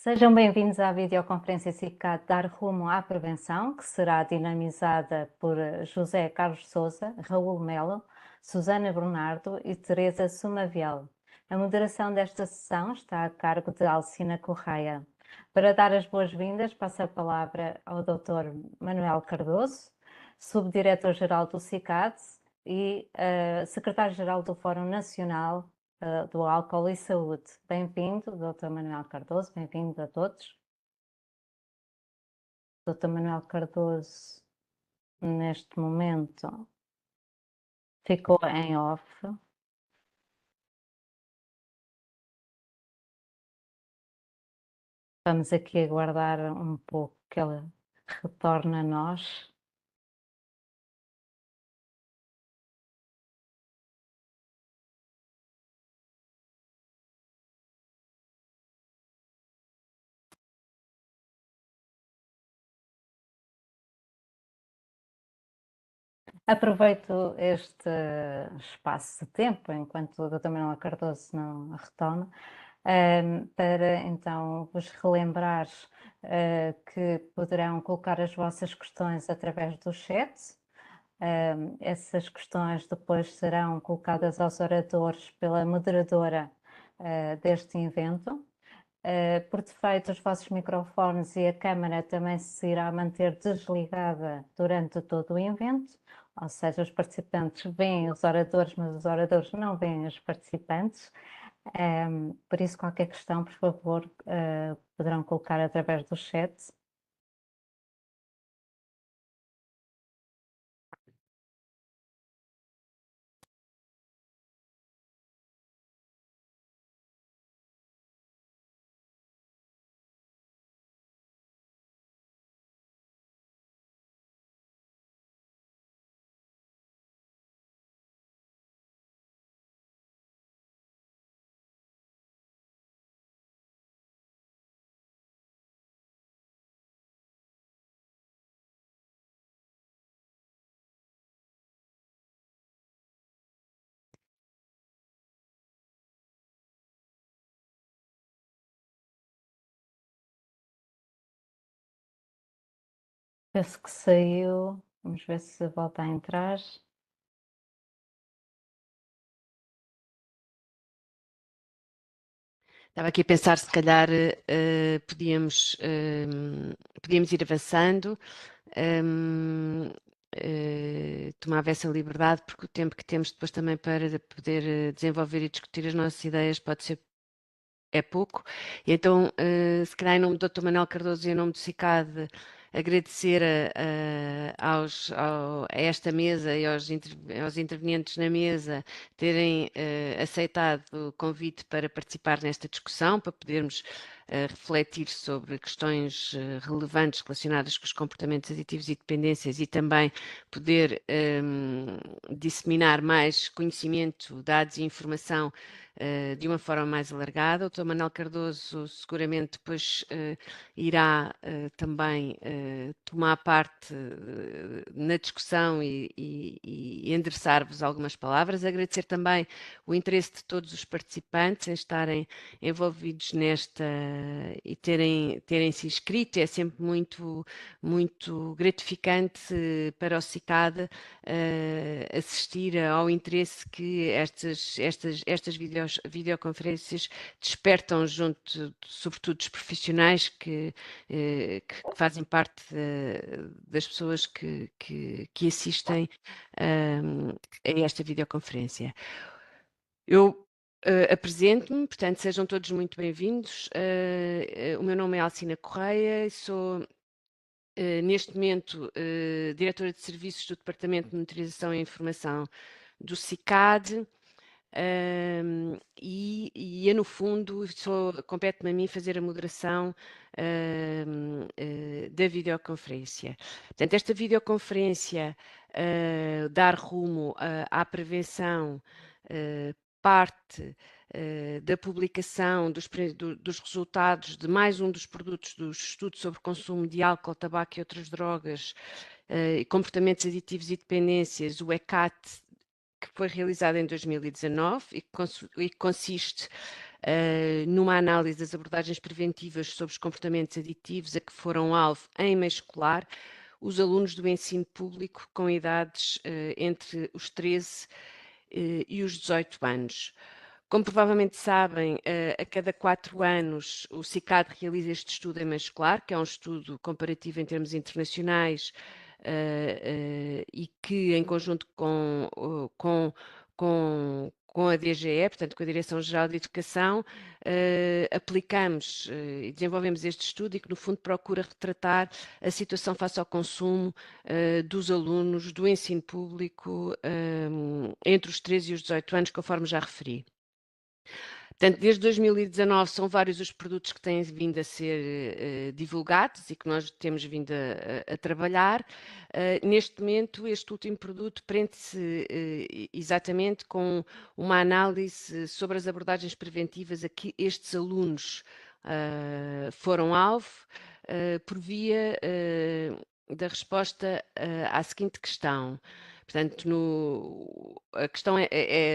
Sejam bem-vindos à videoconferência SICAD Dar Rumo à Prevenção, que será dinamizada por José Carlos Sousa, Raul Melo, Susana Bernardo e Teresa Sumaviel. A moderação desta sessão está a cargo de Alcina Correia. Para dar as boas-vindas, passo a palavra ao Dr. Manuel Cardoso, Subdiretor-Geral do SICAD e Secretário-Geral do Fórum Nacional do Álcool e Saúde. Bem-vindo, Dr. Manuel Cardoso, bem-vindo a todos. Dr. Manuel Cardoso, neste momento, ficou em off. Vamos aqui aguardar um pouco que ele retorne a nós. Aproveito este espaço de tempo, enquanto o Dr. Manuel Cardoso não retoma, para então vos relembrar que poderão colocar as vossas questões através do chat. Essas questões depois serão colocadas aos oradores pela moderadora deste evento. Por defeito, os vossos microfones e a câmara também se irá manter desligada durante todo o evento, ou seja, os participantes veem os oradores, mas os oradores não veem os participantes. Por isso, qualquer questão, por favor, poderão colocar através do chat. Penso que saiu. Vamos ver se volta a entrar. Estava aqui a pensar, se calhar podíamos ir avançando, tomava essa liberdade, porque o tempo que temos depois também para poder desenvolver e discutir as nossas ideias é pouco. E então, se calhar em nome do Dr. Manuel Cardoso e em nome do CICAD, agradecer a esta mesa e aos intervenientes na mesa terem aceitado o convite para participar nesta discussão, para podermos refletir sobre questões relevantes relacionadas com os comportamentos aditivos e dependências e também poder disseminar mais conhecimento, dados e informação de uma forma mais alargada. O Dr. Manuel Cardoso seguramente depois irá também tomar parte na discussão e endereçar-vos algumas palavras. Agradecer também o interesse de todos os participantes em estarem envolvidos nesta e terem se inscrito. É sempre muito, muito gratificante para o CICAD assistir ao interesse que estas videoconferências despertam junto, sobretudo, dos profissionais que fazem parte das pessoas que assistem a esta videoconferência. Eu apresento-me, portanto, sejam todos muito bem-vindos. O meu nome é Alcina Correia, sou neste momento diretora de serviços do Departamento de Monitorização e Informação do CICAD. E no fundo compete-me a mim fazer a moderação da videoconferência. Portanto, esta videoconferência dar rumo à prevenção parte da publicação dos resultados de mais um dos produtos do estudo sobre consumo de álcool, tabaco e outras drogas e comportamentos aditivos e dependências, o ECAT, que foi realizado em 2019 e que consiste numa análise das abordagens preventivas sobre os comportamentos aditivos a que foram alvo em meio escolar os alunos do ensino público com idades entre os 13 e os 18 anos. Como provavelmente sabem, a cada 4 anos o CICAD realiza este estudo em meio escolar, que é um estudo comparativo em termos internacionais e que, em conjunto com a DGE, portanto com a Direção-Geral de Educação, aplicamos e desenvolvemos este estudo e que no fundo procura retratar a situação face ao consumo dos alunos do ensino público entre os 13 e os 18 anos, conforme já referi. Portanto, desde 2019 são vários os produtos que têm vindo a ser divulgados e que nós temos vindo a trabalhar. Neste momento, este último produto prende-se exatamente com uma análise sobre as abordagens preventivas a que estes alunos foram alvo por via da resposta à seguinte questão. Portanto, a questão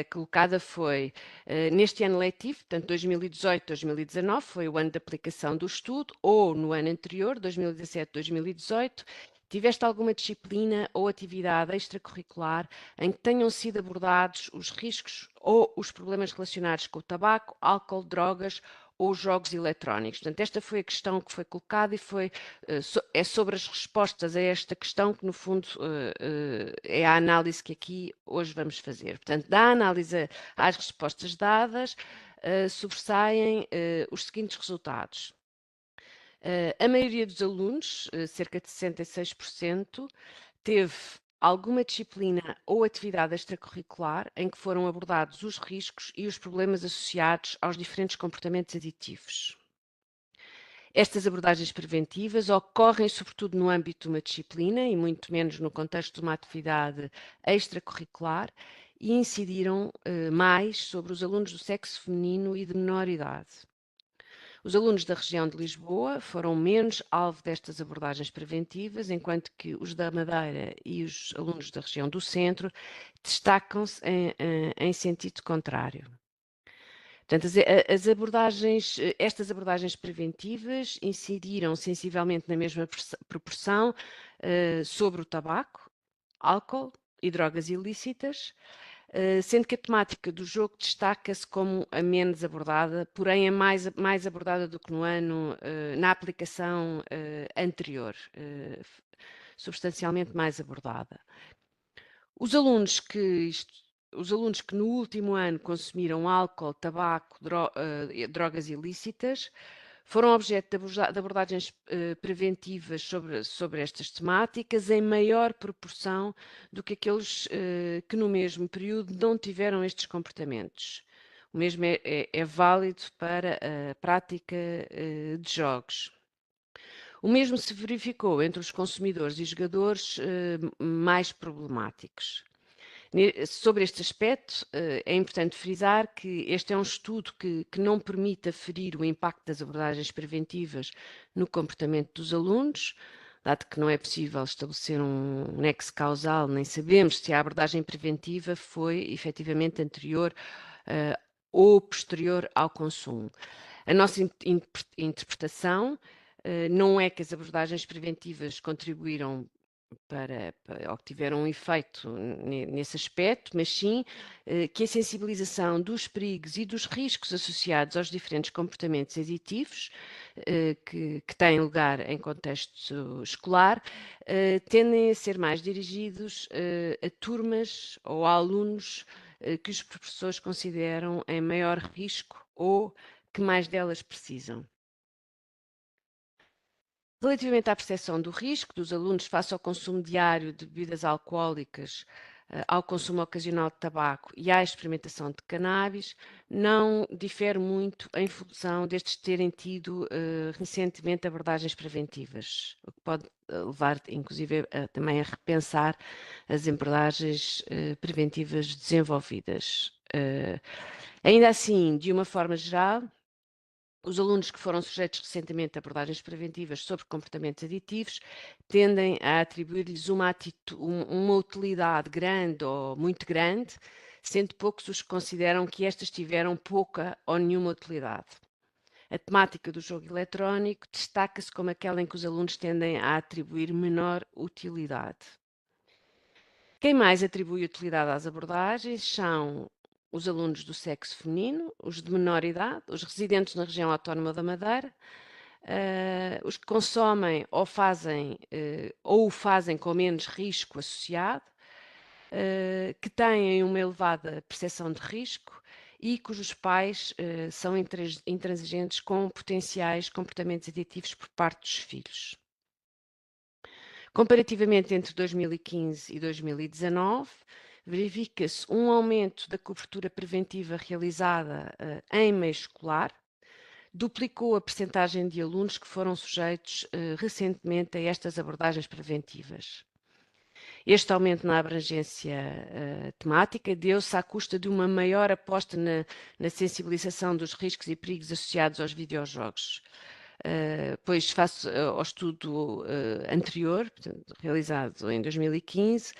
colocada foi, neste ano letivo, portanto 2018-2019, foi o ano de aplicação do estudo, ou no ano anterior, 2017-2018, tiveste alguma disciplina ou atividade extracurricular em que tenham sido abordados os riscos ou os problemas relacionados com o tabaco, álcool, drogas ou jogos eletrónicos? Portanto, esta foi a questão que foi colocada e é sobre as respostas a esta questão que, no fundo, é a análise que aqui hoje vamos fazer. Portanto, da análise às respostas dadas, sobressaem os seguintes resultados. A maioria dos alunos, cerca de 66%, teve alguma disciplina ou atividade extracurricular em que foram abordados os riscos e os problemas associados aos diferentes comportamentos aditivos. Estas abordagens preventivas ocorrem sobretudo no âmbito de uma disciplina e muito menos no contexto de uma atividade extracurricular e incidiram mais sobre os alunos do sexo feminino e de menor idade. Os alunos da região de Lisboa foram menos alvo destas abordagens preventivas, enquanto que os da Madeira e os alunos da região do centro destacam-se em sentido contrário. Portanto, estas abordagens preventivas incidiram sensivelmente na mesma proporção sobre o tabaco, álcool e drogas ilícitas, sendo que a temática do jogo destaca-se como a menos abordada, porém a mais abordada do que no ano, na aplicação anterior, substancialmente mais abordada. Os alunos que no último ano consumiram álcool, tabaco, drogas ilícitas, foram objeto de abordagens preventivas sobre estas temáticas em maior proporção do que aqueles que no mesmo período não tiveram estes comportamentos. O mesmo é válido para a prática de jogos. O mesmo se verificou entre os consumidores e jogadores mais problemáticos. Sobre este aspecto, é importante frisar que este é um estudo que não permite aferir o impacto das abordagens preventivas no comportamento dos alunos, dado que não é possível estabelecer um nexo causal, nem sabemos se a abordagem preventiva foi efetivamente anterior ou posterior ao consumo. A nossa interpretação não é que as abordagens preventivas contribuíram ou que tiveram um efeito nesse aspecto, mas sim que a sensibilização dos perigos e dos riscos associados aos diferentes comportamentos aditivos que têm lugar em contexto escolar tendem a ser mais dirigidos a turmas ou a alunos que os professores consideram em maior risco ou que mais delas precisam. Relativamente à percepção do risco dos alunos face ao consumo diário de bebidas alcoólicas, ao consumo ocasional de tabaco e à experimentação de cannabis, não difere muito em função destes terem tido recentemente abordagens preventivas, o que pode levar, inclusive, também a repensar as abordagens preventivas desenvolvidas. Ainda assim, de uma forma geral, os alunos que foram sujeitos recentemente a abordagens preventivas sobre comportamentos aditivos tendem a atribuir-lhes uma utilidade grande ou muito grande, sendo poucos os que consideram que estas tiveram pouca ou nenhuma utilidade. A temática do jogo eletrónico destaca-se como aquela em que os alunos tendem a atribuir menor utilidade. Quem mais atribui utilidade às abordagens são os alunos do sexo feminino, os de menor idade, os residentes na região autónoma da Madeira, os que consomem ou o fazem com menos risco associado, que têm uma elevada percepção de risco e cujos pais são intransigentes com potenciais comportamentos aditivos por parte dos filhos. Comparativamente entre 2015 e 2019, verifica-se um aumento da cobertura preventiva realizada em meio escolar, duplicou a percentagem de alunos que foram sujeitos recentemente a estas abordagens preventivas. Este aumento na abrangência temática deu-se à custa de uma maior aposta na sensibilização dos riscos e perigos associados aos videojogos. Pois, face ao estudo anterior, portanto, realizado em 2015,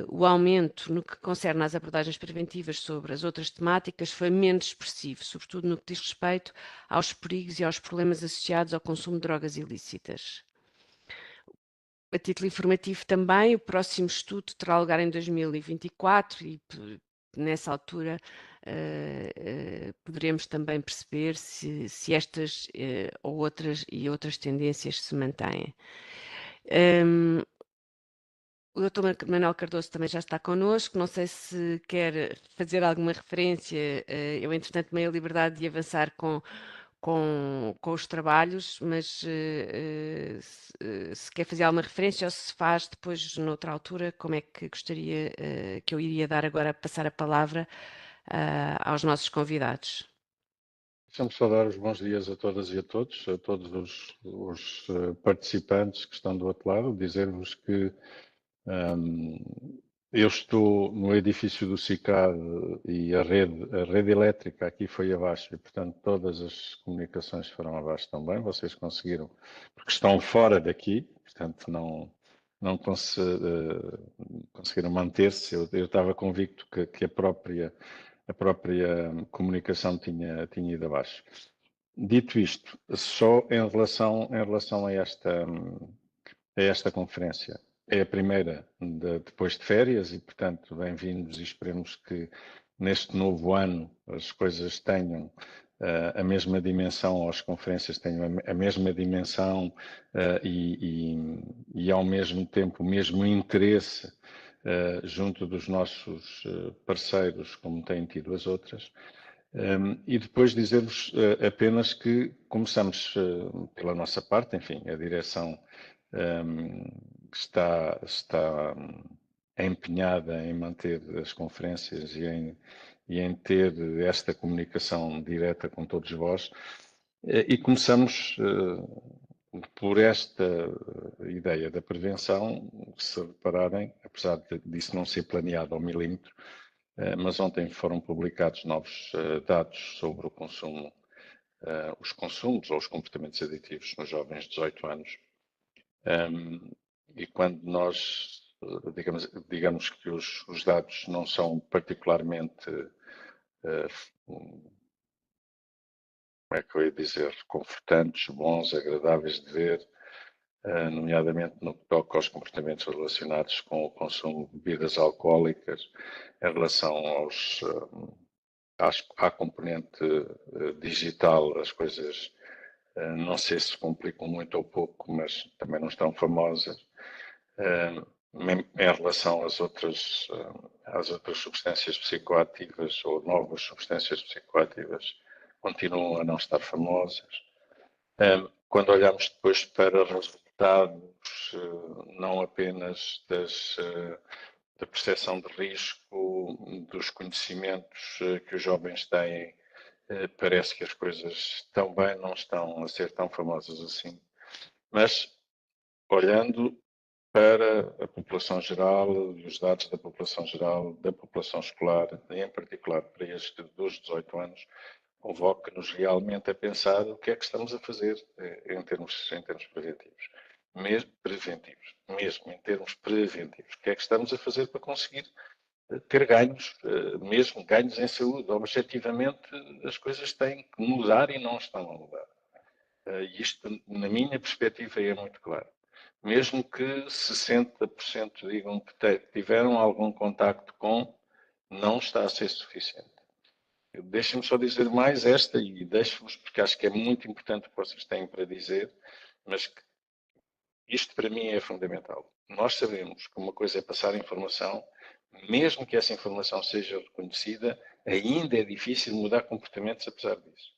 o aumento no que concerne às abordagens preventivas sobre as outras temáticas foi menos expressivo, sobretudo no que diz respeito aos perigos e aos problemas associados ao consumo de drogas ilícitas. A título informativo também, o próximo estudo terá lugar em 2024 e nessa altura poderemos também perceber se estas ou outras tendências se mantêm. O Dr. Manuel Cardoso também já está connosco, não sei se quer fazer alguma referência, eu entretanto tomei a liberdade de avançar com os trabalhos, mas se quer fazer alguma referência ou se faz depois noutra altura, como é que gostaria que eu iria dar agora, passar a palavra aos nossos convidados. Deixa-me só dar os bons dias a todas e a todos os participantes que estão do outro lado, dizer-vos que eu estou no edifício do CICAD e a rede elétrica aqui foi abaixo e, portanto, todas as comunicações foram abaixo também. Vocês conseguiram, porque estão fora daqui, portanto, não conseguiram manter-se. Eu estava convicto que a própria comunicação tinha ido abaixo. Dito isto, só em relação a esta conferência. É a primeira depois de férias e, portanto, bem-vindos e esperemos que neste novo ano as coisas tenham a mesma dimensão, as conferências tenham a mesma dimensão e ao mesmo tempo o mesmo interesse junto dos nossos parceiros, como têm tido as outras. E depois dizer-vos apenas que começamos pela nossa parte, enfim, a direção está empenhada em manter as conferências e em ter esta comunicação direta com todos vós. E começamos por esta ideia da prevenção, se repararem, apesar disso não ser planeado ao milímetro, mas ontem foram publicados novos dados sobre o consumo, os consumos ou os comportamentos aditivos nos jovens de 18 anos. E quando nós, digamos que os dados não são particularmente, como é que eu ia dizer, confortantes, bons, agradáveis de ver, nomeadamente no que toca aos comportamentos relacionados com o consumo de bebidas alcoólicas, em relação à componente digital, as coisas não sei se complicam muito ou pouco, mas também não estão famosas. Em relação às outras substâncias psicoativas ou novas substâncias psicoativas, continuam a não estar famosas. Quando olhamos depois para resultados, não apenas da percepção de risco, dos conhecimentos que os jovens têm, parece que as coisas também não estão a ser tão famosas assim. Mas, olhando para a população geral e os dados da população geral, da população escolar, e em particular para este dos 18 anos, convoca-nos realmente a pensar o que é que estamos a fazer em termos preventivos. Mesmo em termos preventivos. O que é que estamos a fazer para conseguir ter ganhos, mesmo ganhos em saúde. Objetivamente, as coisas têm que mudar e não estão a mudar. E isto, na minha perspectiva, é muito claro. Mesmo que 60% digam que tiveram algum contacto com, não está a ser suficiente. Deixem-me só dizer mais esta, e deixo-vos, porque acho que é muito importante o que vocês têm para dizer, mas que isto para mim é fundamental. Nós sabemos que uma coisa é passar informação, mesmo que essa informação seja reconhecida, ainda é difícil mudar comportamentos apesar disso.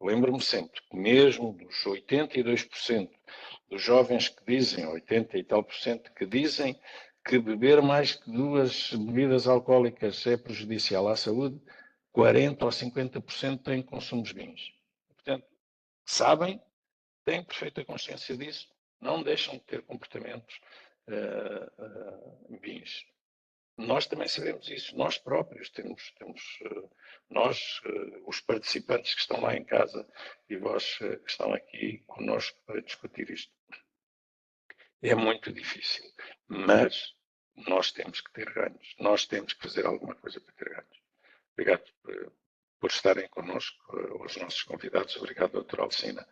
Lembro-me sempre que mesmo dos 82% dos jovens que dizem, 80 e tal por cento, que dizem que beber mais que 2 bebidas alcoólicas é prejudicial à saúde, 40 ou 50% têm consumos vinhos. Portanto, sabem, têm perfeita consciência disso, não deixam de ter comportamentos vinhos. Nós também sabemos isso, nós próprios nós, os participantes que estão lá em casa e vós que estão aqui conosco para discutir isto. É muito difícil, mas nós temos que ter ganhos, nós temos que fazer alguma coisa para ter ganhos. Obrigado por estarem connosco, os nossos convidados. Obrigado, doutora Alcina,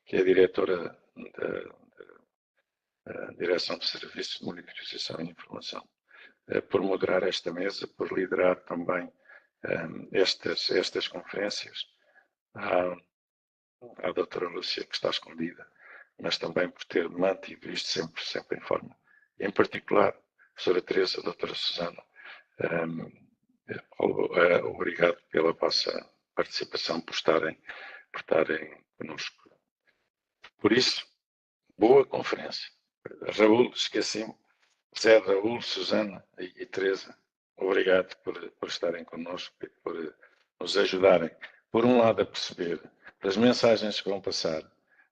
que é a diretora da Direção de Serviços de Monitorização e Informação, por moderar esta mesa, por liderar também estas conferências. À doutora Lúcia, que está escondida, mas também por ter mantido isto sempre em forma. Em particular, a professora Teresa, a doutora Susana, obrigado pela vossa participação, por estarem connosco. Por isso, boa conferência. Raul, esqueci-me. Zé, Raul, Susana e Teresa, obrigado por estarem connosco e por nos ajudarem, por um lado, a perceber as mensagens que vão passar,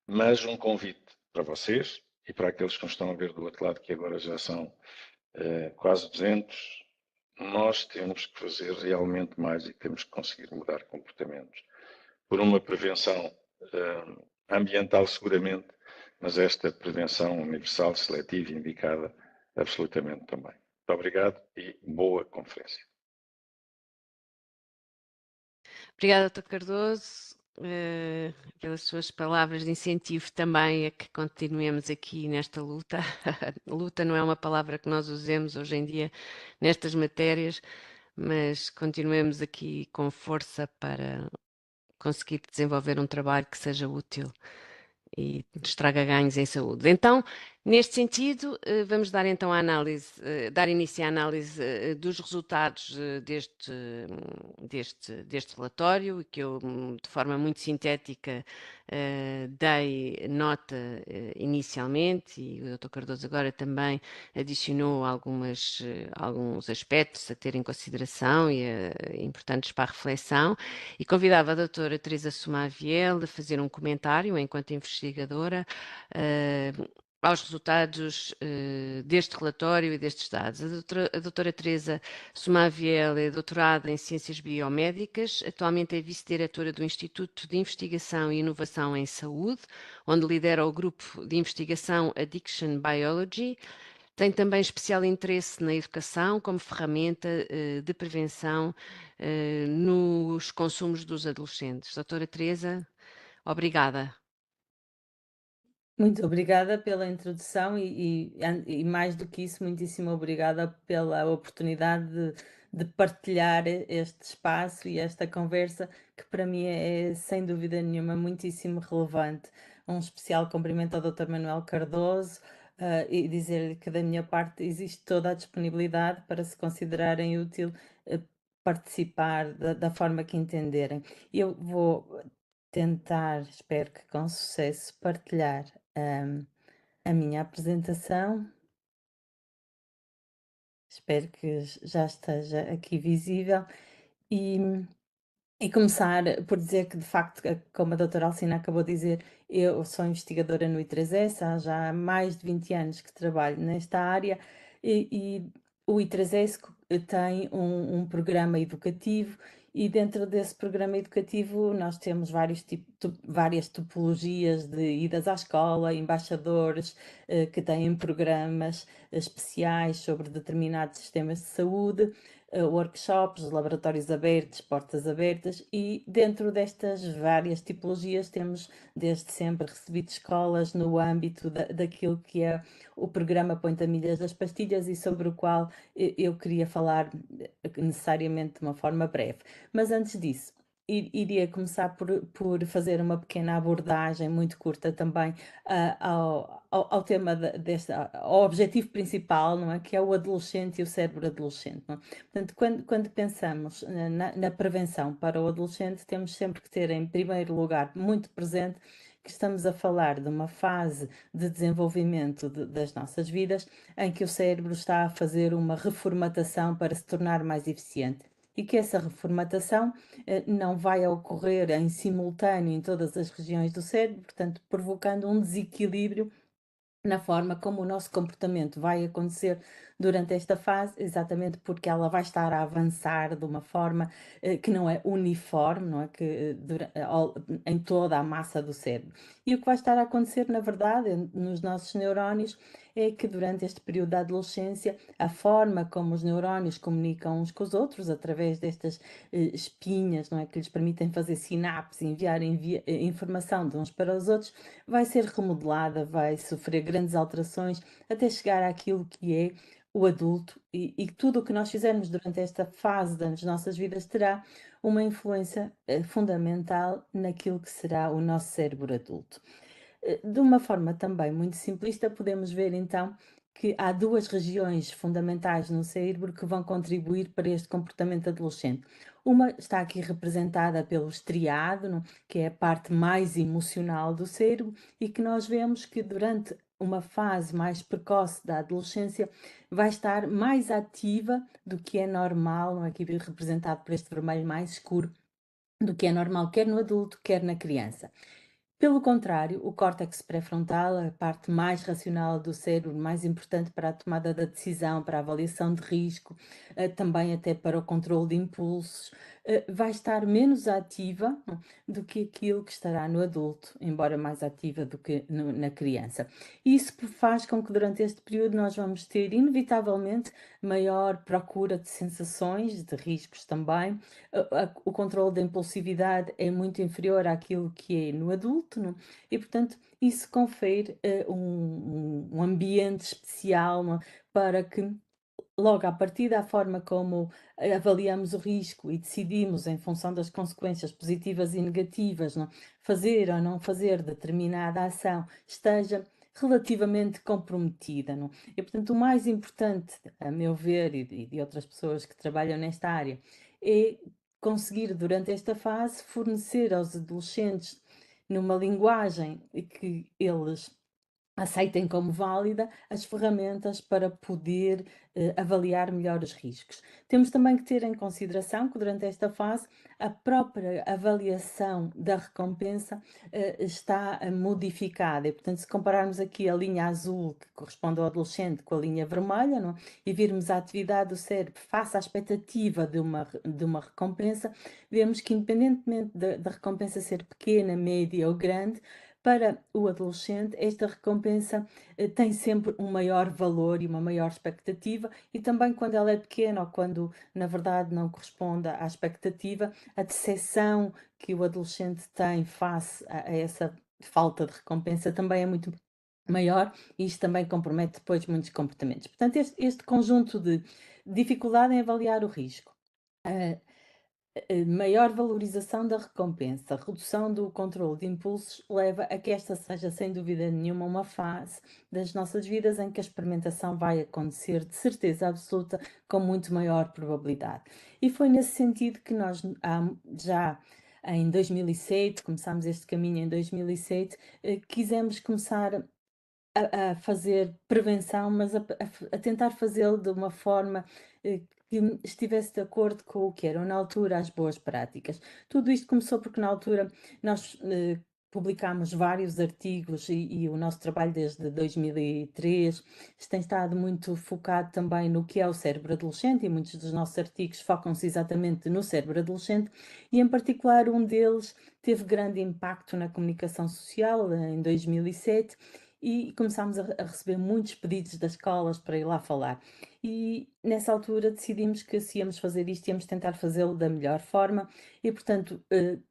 mas um convite para vocês e para aqueles que nos estão a ver do outro lado, que agora já são quase 200, nós temos que fazer realmente mais e temos que conseguir mudar comportamentos. Por uma prevenção ambiental, seguramente, mas esta prevenção universal, seletiva e indicada, absolutamente também. Muito obrigado e boa conferência. Obrigada, Dr. Cardoso, pelas suas palavras de incentivo também a que continuemos aqui nesta luta. Luta não é uma palavra que nós usemos hoje em dia nestas matérias, mas continuemos aqui com força para conseguir desenvolver um trabalho que seja útil e nos traga ganhos em saúde. Então, neste sentido, vamos dar então a análise, dar início à análise dos resultados deste relatório, que eu, de forma muito sintética, dei nota inicialmente, e o Dr. Cardoso agora também adicionou alguns aspectos a ter em consideração e importantes para a reflexão, e convidava a doutora Teresa Somaviel a fazer um comentário enquanto investigadora aos resultados deste relatório e destes dados. A doutora Teresa Somaviel é doutorada em Ciências Biomédicas, atualmente é vice-diretora do Instituto de Investigação e Inovação em Saúde, onde lidera o grupo de investigação Addiction Biology. Tem também especial interesse na educação como ferramenta de prevenção nos consumos dos adolescentes. Doutora Teresa, obrigada. Muito obrigada pela introdução e mais do que isso, muitíssimo obrigada pela oportunidade de partilhar este espaço e esta conversa, que para mim é, sem dúvida nenhuma, muitíssimo relevante. Um especial cumprimento ao Dr. Manuel Cardoso e dizer-lhe que da minha parte existe toda a disponibilidade para se considerarem útil participar da forma que entenderem. Eu vou tentar, espero que com sucesso, partilhar a minha apresentação. Espero que já esteja aqui visível e começar por dizer que, de facto, como a doutora Alcina acabou de dizer, eu sou investigadora no I3S, há já mais de 20 anos que trabalho nesta área e o I3S tem um programa educativo e dentro desse programa educativo nós temos várias tipologias de idas à escola, embaixadores que têm programas especiais sobre determinados sistemas de saúde, workshops, laboratórios abertos, portas abertas, e dentro destas várias tipologias temos desde sempre recebido escolas no âmbito daquilo que é o programa Põe-te a Milhas das Pastilhas, e sobre o qual eu queria falar necessariamente de uma forma breve. Mas antes disso, iria começar por fazer uma pequena abordagem muito curta também ao tema ao objetivo principal, não é? Que é o adolescente e o cérebro adolescente, não é? Portanto, quando pensamos na prevenção para o adolescente, temos sempre que ter em primeiro lugar muito presente que estamos a falar de uma fase de desenvolvimento das nossas vidas em que o cérebro está a fazer uma reformatação para se tornar mais eficiente. E que essa reformatação não vai ocorrer em simultâneo em todas as regiões do cérebro, portanto, provocando um desequilíbrio na forma como o nosso comportamento vai acontecer durante esta fase, exatamente porque ela vai estar a avançar de uma forma que não é uniforme, não é? Em toda a massa do cérebro. E o que vai estar a acontecer, na verdade, nos nossos neurónios, é que durante este período da adolescência, a forma como os neurónios comunicam uns com os outros, através destas espinhas, não é? Que lhes permitem fazer sinapses, enviar informação de uns para os outros, vai ser remodelada, vai sofrer grandes alterações até chegar àquilo que é o adulto, e tudo o que nós fizermos durante esta fase das nossas vidas terá uma influência fundamental naquilo que será o nosso cérebro adulto. De uma forma também muito simplista, podemos ver então que há duas regiões fundamentais no cérebro que vão contribuir para este comportamento adolescente. Uma está aqui representada pelo estriado, que é a parte mais emocional do cérebro, e que nós vemos que durante uma fase mais precoce da adolescência vai estar mais ativa do que é normal, não é? Aqui representado por este vermelho mais escuro, do que é normal quer no adulto, quer na criança. Pelo contrário, o córtex pré-frontal, a parte mais racional do cérebro, mais importante para a tomada da decisão, para a avaliação de risco, também até para o controle de impulsos, vai estar menos ativa do que aquilo que estará no adulto, embora mais ativa do que na criança. Isso faz com que durante este período nós vamos ter, inevitavelmente, maior procura de sensações, de riscos também. O controle da impulsividade é muito inferior àquilo que é no adulto, não? E, portanto, isso confere um ambiente especial, não? Para que, logo à partida, a forma como avaliamos o risco e decidimos, em função das consequências positivas e negativas, não? Fazer ou não fazer determinada ação, esteja relativamente comprometida, não? E, portanto, o mais importante, a meu ver, e de outras pessoas que trabalham nesta área, é conseguir, durante esta fase, fornecer aos adolescentes, numa linguagem que eles aceitem como válida, as ferramentas para poder avaliar melhor os riscos. Temos também que ter em consideração que durante esta fase a própria avaliação da recompensa está modificada, e portanto, se compararmos aqui a linha azul, que corresponde ao adolescente, com a linha vermelha, não? E virmos a atividade do cérebro face à expectativa de uma recompensa, vemos que, independentemente da recompensa ser pequena, média ou grande, para o adolescente, esta recompensa tem sempre um maior valor e uma maior expectativa, e também quando ela é pequena ou quando, na verdade, não corresponde à expectativa, a decepção que o adolescente tem face a essa falta de recompensa também é muito maior, e isto também compromete depois muitos comportamentos. Portanto, este conjunto de dificuldade em avaliar o risco, maior valorização da recompensa, redução do controle de impulsos, leva a que esta seja, sem dúvida nenhuma, uma fase das nossas vidas em que a experimentação vai acontecer de certeza absoluta, com muito maior probabilidade. E foi nesse sentido que nós, já em 2007, começámos este caminho em 2007, quisemos começar a fazer prevenção, mas a tentar fazê-lo de uma forma que estivesse de acordo com o que eram na altura as boas práticas. Tudo isto começou porque na altura nós publicámos vários artigos, e o nosso trabalho desde 2003 tem estado muito focado também no que é o cérebro adolescente, e muitos dos nossos artigos focam-se exatamente no cérebro adolescente, e em particular um deles teve grande impacto na comunicação social em 2007, e começámos a receber muitos pedidos das escolas para ir lá falar. E nessa altura decidimos que se íamos fazer isto, íamos tentar fazê-lo da melhor forma e, portanto,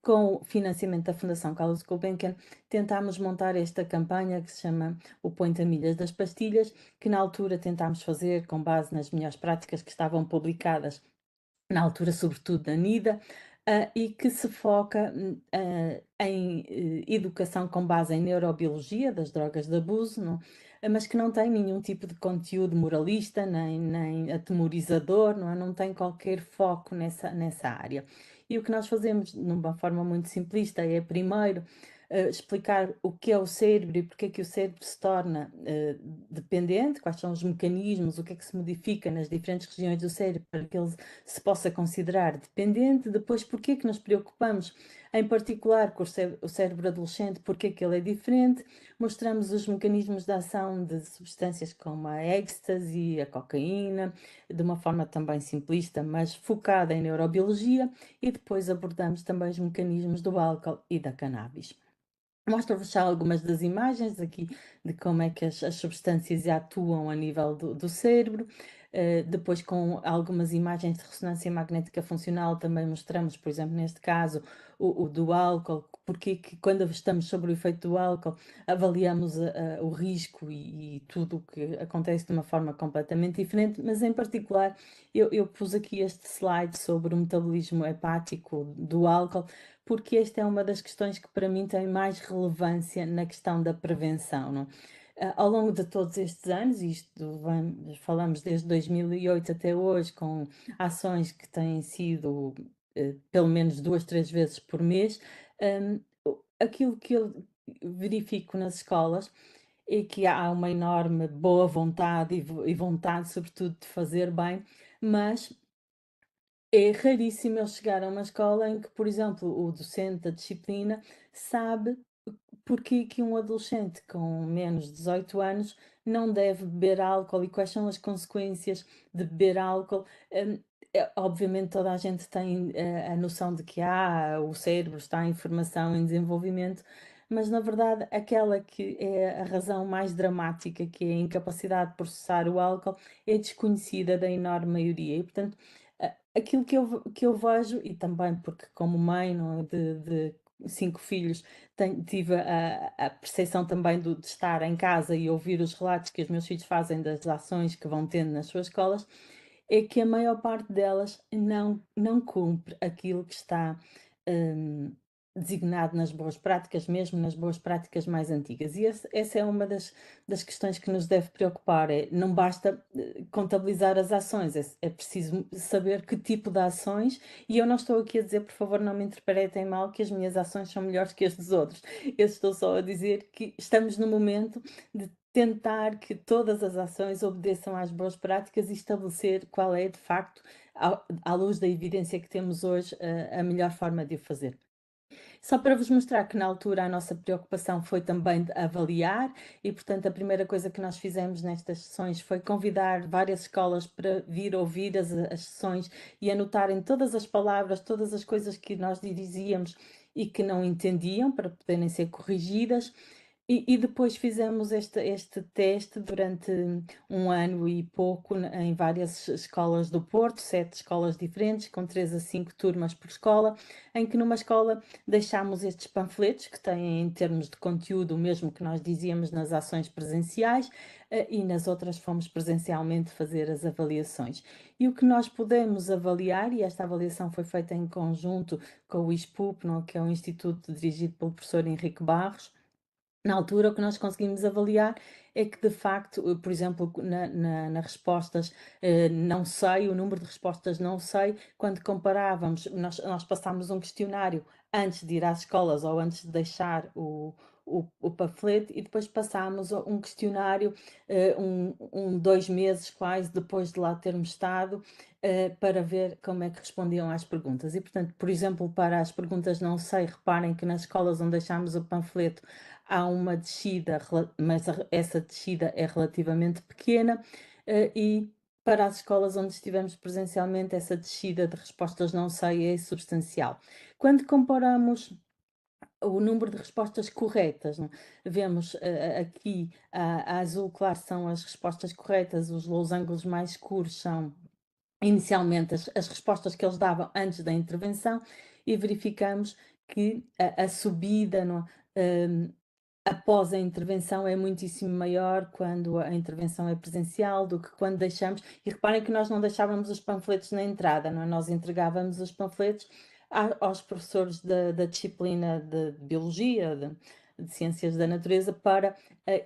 com o financiamento da Fundação Carlos Gulbenkian, tentámos montar esta campanha que se chama o Point a Milhas das Pastilhas, que na altura tentámos fazer com base nas melhores práticas que estavam publicadas na altura, sobretudo da NIDA, e que se foca em educação com base em neurobiologia das drogas de abuso, não? Mas que não tem nenhum tipo de conteúdo moralista, nem atemorizador, não é? Não tem qualquer foco nessa área. E o que nós fazemos, de uma forma muito simplista, é primeiro explicar o que é o cérebro e porque é que o cérebro se torna dependente, quais são os mecanismos, o que é que se modifica nas diferentes regiões do cérebro para que ele se possa considerar dependente. Depois, porque é que nos preocupamos em particular com o cérebro adolescente, porque é que ele é diferente. Mostramos os mecanismos de ação de substâncias como a ecstasy, a cocaína, de uma forma também simplista, mas focada em neurobiologia, e depois abordamos também os mecanismos do álcool e da cannabis. Mostro-vos já algumas das imagens aqui de como é que as substâncias atuam a nível do cérebro. Depois, com algumas imagens de ressonância magnética funcional, também mostramos, por exemplo, neste caso, o do álcool, porque que quando estamos sobre o efeito do álcool, avaliamos o risco e tudo o que acontece de uma forma completamente diferente, mas em particular, eu pus aqui este slide sobre o metabolismo hepático do álcool, porque esta é uma das questões que para mim tem mais relevância na questão da prevenção, não? Ao longo de todos estes anos, falamos desde 2008 até hoje, com ações que têm sido pelo menos 2, 3 vezes por mês, aquilo que eu verifico nas escolas é que há uma enorme boa vontade e vontade, sobretudo, de fazer bem, mas é raríssimo eu chegar a uma escola em que, por exemplo, o docente da disciplina sabe porque que um adolescente com menos de 18 anos não deve beber álcool e quais são as consequências de beber álcool. Obviamente toda a gente tem a noção de que o cérebro está em formação, em desenvolvimento, mas na verdade aquela que é a razão mais dramática, que é a incapacidade de processar o álcool, é desconhecida da enorme maioria. E, portanto, aquilo que eu vejo, e também porque como mãe, não é, de 5 filhos, tive a percepção também de estar em casa e ouvir os relatos que os meus filhos fazem das ações que vão tendo nas suas escolas, é que a maior parte delas não cumpre aquilo que está designado nas boas práticas, mesmo nas boas práticas mais antigas. E essa é uma das questões que nos deve preocupar. Não basta contabilizar as ações, é preciso saber que tipo de ações, e eu não estou aqui a dizer, por favor, não me interpretem mal, que as minhas ações são melhores que as dos outros. Eu estou só a dizer que estamos no momento de tentar que todas as ações obedeçam às boas práticas e estabelecer qual é, de facto, à luz da evidência que temos hoje, a melhor forma de o fazer. Só para vos mostrar que na altura a nossa preocupação foi também de avaliar e, portanto, a primeira coisa que nós fizemos nestas sessões foi convidar várias escolas para vir ouvir as sessões e anotarem todas as palavras, todas as coisas que nós dizíamos e que não entendiam, para poderem ser corrigidas. E depois fizemos este teste durante 1 ano e pouco em várias escolas do Porto, 7 escolas diferentes, com 3 a 5 turmas por escola, em que numa escola deixámos estes panfletos, que têm em termos de conteúdo o mesmo que nós dizíamos nas ações presenciais, e nas outras fomos presencialmente fazer as avaliações. E o que nós pudemos avaliar, e esta avaliação foi feita em conjunto com o ISPUP, que é um instituto dirigido pelo professor Henrique Barros. Na altura, o que nós conseguimos avaliar é que, de facto, por exemplo, nas respostas não sei, o número de respostas não sei, quando comparávamos, nós passámos um questionário antes de ir às escolas ou antes de deixar o panfleto e depois passámos um questionário 2 meses quase depois de lá termos estado para ver como é que respondiam às perguntas. E, portanto, por exemplo, para as perguntas não sei, reparem que nas escolas onde deixámos o panfleto há uma descida, mas essa descida é relativamente pequena e para as escolas onde estivemos presencialmente, essa descida de respostas não sei é substancial. Quando comparamos o número de respostas corretas, não é? Vemos aqui a azul claro são as respostas corretas, os losangos mais escuros são inicialmente as respostas que eles davam antes da intervenção e verificamos que a subida após a intervenção é muitíssimo maior quando a intervenção é presencial do que quando deixamos. E reparem que nós não deixávamos os panfletos na entrada, não é? Nós entregávamos os panfletos aos professores da disciplina de Biologia, de Ciências da Natureza, para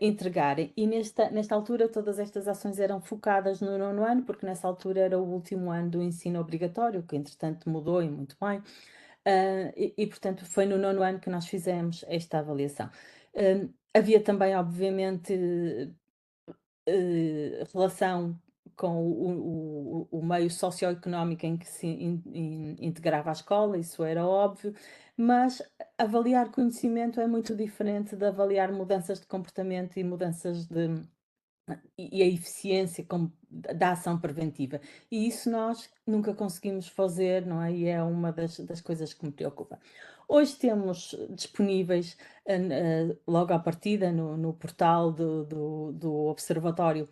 entregarem. E nesta altura todas estas ações eram focadas no 9º ano, porque nessa altura era o último ano do ensino obrigatório, que entretanto mudou e muito bem. Portanto, foi no 9º ano que nós fizemos esta avaliação. Havia também, obviamente, relação com o meio socioeconómico em que se integrava a escola, isso era óbvio, mas avaliar conhecimento é muito diferente de avaliar mudanças de comportamento e mudanças e a eficiência da ação preventiva. E isso nós nunca conseguimos fazer, não é? E é uma das coisas que me preocupa. Hoje temos disponíveis, logo à partida, no portal do Observatório,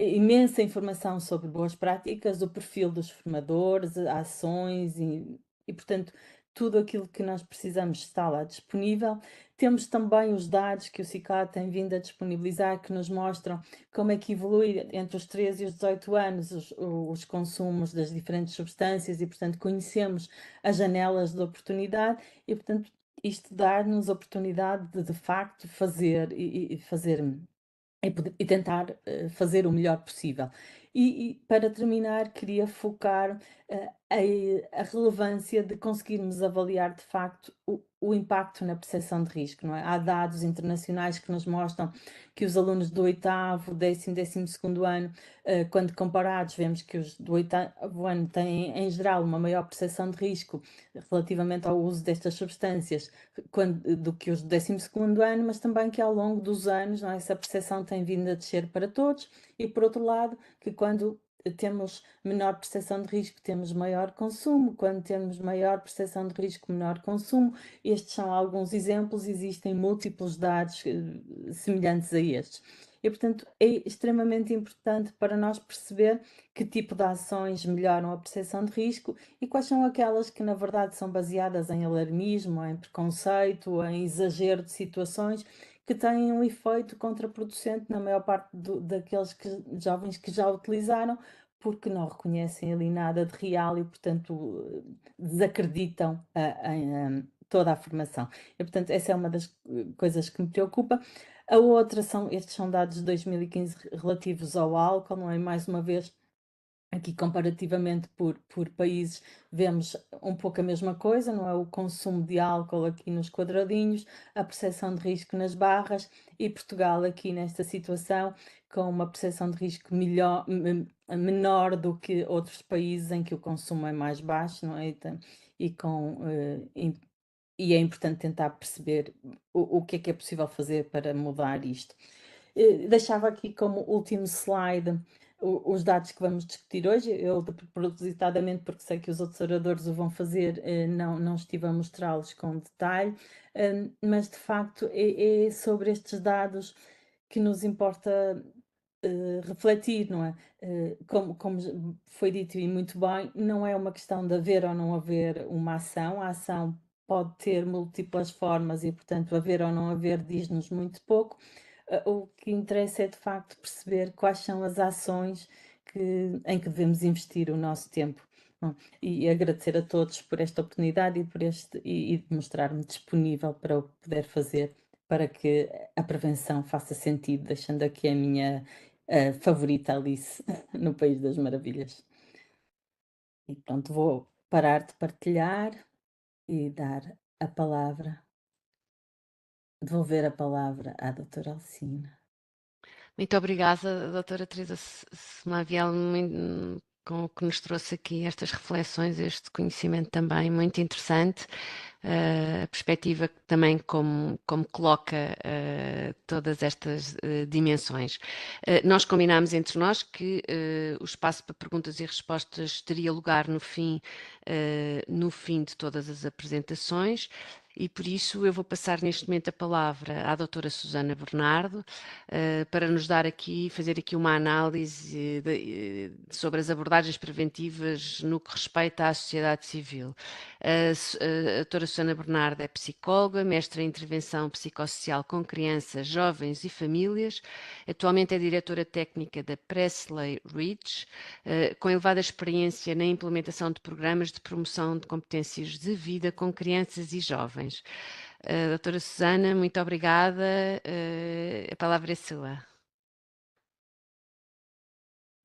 imensa informação sobre boas práticas, o perfil dos formadores, ações e, portanto, tudo aquilo que nós precisamos está lá disponível. Temos também os dados que o CICAD tem vindo a disponibilizar, que nos mostram como é que evolui entre os 13 e os 18 anos os consumos das diferentes substâncias e, portanto, conhecemos as janelas de oportunidade e, portanto, isto dá-nos a oportunidade de facto, fazer e tentar fazer o melhor possível. E para terminar, queria focar a relevância de conseguirmos avaliar de facto o impacto na percepção de risco, não é? Há dados internacionais que nos mostram que os alunos do 8º, 10º, 12º ano, quando comparados, vemos que os do 8º ano têm, em geral, uma maior percepção de risco relativamente ao uso destas substâncias do que os do 12º ano, mas também que ao longo dos anos, não é? Essa percepção tem vindo a descer para todos e, por outro lado, que quando temos menor percepção de risco, temos maior consumo, quando temos maior percepção de risco, menor consumo. Estes são alguns exemplos, existem múltiplos dados semelhantes a estes. E, portanto, é extremamente importante para nós perceber que tipo de ações melhoram a percepção de risco e quais são aquelas que, na verdade, são baseadas em alarmismo, em preconceito, em exagero de situações que têm um efeito contraproducente na maior parte daqueles jovens que já utilizaram, porque não reconhecem ali nada de real e, portanto, desacreditam em toda a formação. E, portanto, essa é uma das coisas que me preocupa. A outra estes são dados de 2015 relativos ao álcool, não é? Mais uma vez, aqui comparativamente por países, vemos um pouco a mesma coisa, não é? O consumo de álcool aqui nos quadradinhos, a percepção de risco nas barras e Portugal aqui nesta situação com uma percepção de risco menor do que outros países em que o consumo é mais baixo, não é? E é importante tentar perceber o que é possível fazer para mudar isto. Deixava aqui como último slide os dados que vamos discutir hoje. Eu, propositadamente, porque sei que os outros oradores o vão fazer, não estive a mostrá-los com detalhe, mas de facto é sobre estes dados que nos importa refletir, não é? Como foi dito e muito bem, não é uma questão de haver ou não haver uma ação, a ação pode ter múltiplas formas e, portanto, haver ou não haver diz-nos muito pouco. O que interessa é, de facto, perceber quais são as ações em que devemos investir o nosso tempo. E agradecer a todos por esta oportunidade e mostrar-me disponível para o poder fazer para que a prevenção faça sentido, deixando aqui a minha favorita Alice no País das Maravilhas. E pronto, vou parar de partilhar e dar a palavra, devolver a palavra à doutora Alcina. Muito obrigada, doutora Teresa Semaviel, com o que nos trouxe aqui estas reflexões, este conhecimento também muito interessante, a perspectiva também como coloca todas estas dimensões. Nós combinámos entre nós que o espaço para perguntas e respostas teria lugar no fim de todas as apresentações. e por isso eu vou passar neste momento a palavra à doutora Susana Bernardo para nos dar aqui, fazer aqui uma análise sobre as abordagens preventivas no que respeita à sociedade civil. A doutora Susana Bernardo é psicóloga, mestra em intervenção psicossocial com crianças, jovens e famílias. Atualmente é diretora técnica da Presley Ridge, com elevada experiência na implementação de programas de promoção de competências de vida com crianças e jovens. Doutora Susana, muito obrigada. A palavra é sua.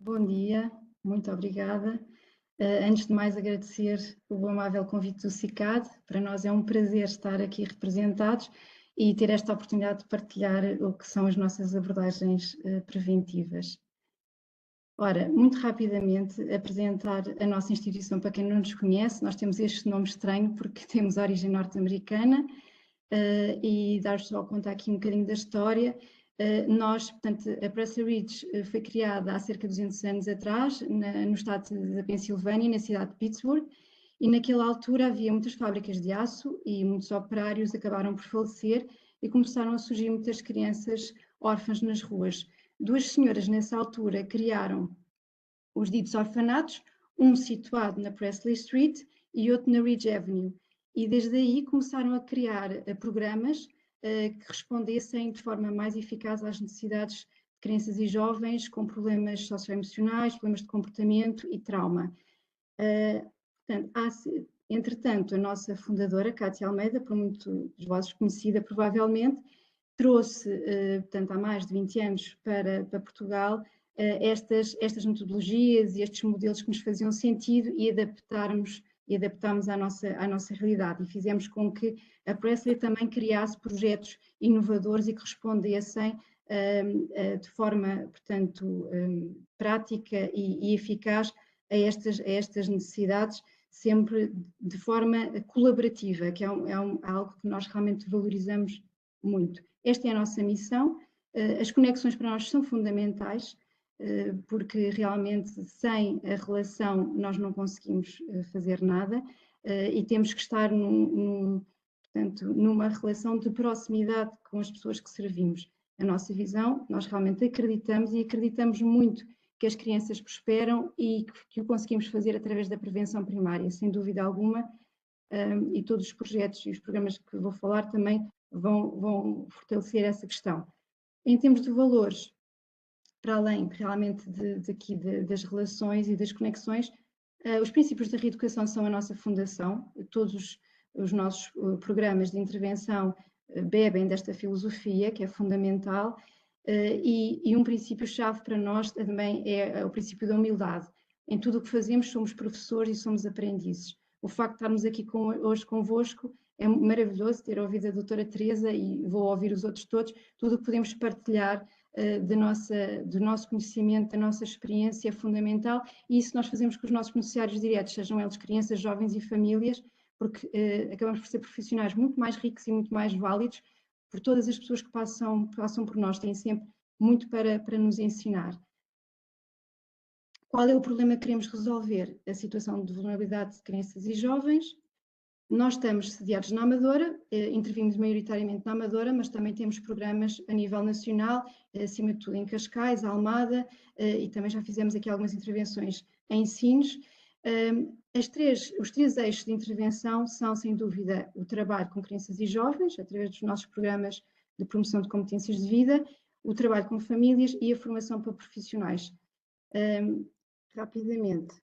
Bom dia, muito obrigada. Antes de mais, agradecer o amável convite do CICAD. Para nós é um prazer estar aqui representados e ter esta oportunidade de partilhar o que são as nossas abordagens preventivas. Ora, muito rapidamente, apresentar a nossa instituição para quem não nos conhece. Nós temos este nome estranho porque temos origem norte-americana e dar-vos só conta aqui um bocadinho da história. Nós, portanto, a Presley Ridge foi criada há cerca de 200 anos atrás, no estado da Pensilvânia, na cidade de Pittsburgh, e naquela altura havia muitas fábricas de aço e muitos operários acabaram por falecer e começaram a surgir muitas crianças órfãs nas ruas. Duas senhoras nessa altura criaram os ditos orfanatos, um situado na Presley Street e outro na Ridge Avenue, e desde aí começaram a criar programas que respondessem de forma mais eficaz às necessidades de crianças e jovens com problemas socioemocionais, problemas de comportamento e trauma. Entretanto, a nossa fundadora, Cátia Almeida, por muitos de vós conhecida provavelmente, trouxe, portanto, há mais de 20 anos para Portugal estas metodologias e estes modelos que nos faziam sentido e adaptámos à nossa realidade e fizemos com que a Presley também criasse projetos inovadores e que respondessem de forma, portanto, prática e eficaz a estas necessidades, sempre de forma colaborativa, que é algo que nós realmente valorizamos muito. Esta é a nossa missão. As conexões para nós são fundamentais, porque realmente sem a relação nós não conseguimos fazer nada e temos que estar portanto, numa relação de proximidade com as pessoas que servimos. A nossa visão, nós realmente acreditamos muito que as crianças prosperam e que o conseguimos fazer através da prevenção primária, sem dúvida alguma, e todos os projetos e os programas que vou falar também vão fortalecer essa questão. Em termos de valores, para além realmente das relações e das conexões, os princípios da reeducação são a nossa fundação. Todos os nossos programas de intervenção bebem desta filosofia, que é fundamental, e um princípio-chave para nós também é o princípio da humildade. Em tudo o que fazemos somos professores e somos aprendizes. O facto de estarmos aqui hoje convosco é maravilhoso, ter ouvido a doutora Teresa e vou ouvir os outros todos, tudo o que podemos partilhar do nosso conhecimento, da nossa experiência é fundamental, e isso nós fazemos com os nossos beneficiários diretos, sejam eles crianças, jovens e famílias, porque acabamos por ser profissionais muito mais ricos e muito mais válidos, por todas as pessoas que passam por nós, têm sempre muito para nos ensinar. Qual é o problema que queremos resolver? A situação de vulnerabilidade de crianças e jovens. Nós estamos sediados na Amadora, intervimos maioritariamente na Amadora, mas também temos programas a nível nacional, acima de tudo em Cascais, Almada, e também já fizemos aqui algumas intervenções em Sines. Os três eixos de intervenção são, sem dúvida, o trabalho com crianças e jovens, através dos nossos programas de promoção de competências de vida, o trabalho com famílias e a formação para profissionais. Rapidamente,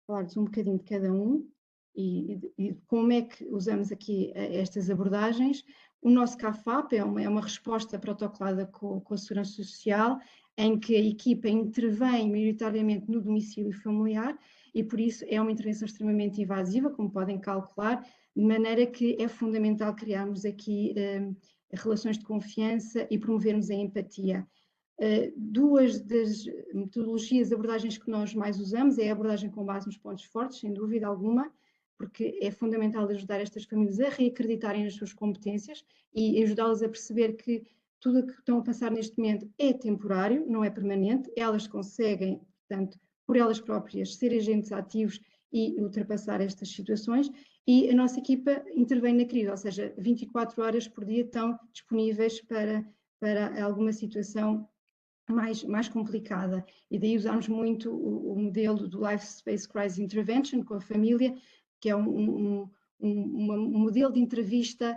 falar-vos um bocadinho de cada um. E como é que usamos aqui estas abordagens. O nosso CAFAP é uma resposta protocolada com a Segurança Social, em que a equipa intervém maioritariamente no domicílio familiar e por isso é uma intervenção extremamente invasiva, como podem calcular, de maneira que é fundamental criarmos aqui relações de confiança e promovermos a empatia. Duas das metodologias, abordagens que nós mais usamos é a abordagem com base nos pontos fortes, sem dúvida alguma, porque é fundamental ajudar estas famílias a reacreditarem nas suas competências e ajudá-las a perceber que tudo o que estão a passar neste momento é temporário, não é permanente, elas conseguem, portanto, por elas próprias, ser agentes ativos e ultrapassar estas situações. E a nossa equipa intervém na crise, ou seja, 24 horas por dia estão disponíveis para alguma situação mais complicada. E daí usamos muito o modelo do Life Space Crisis Intervention com a família, que é um modelo de entrevista,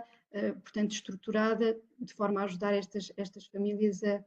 portanto, estruturada, de forma a ajudar estas famílias a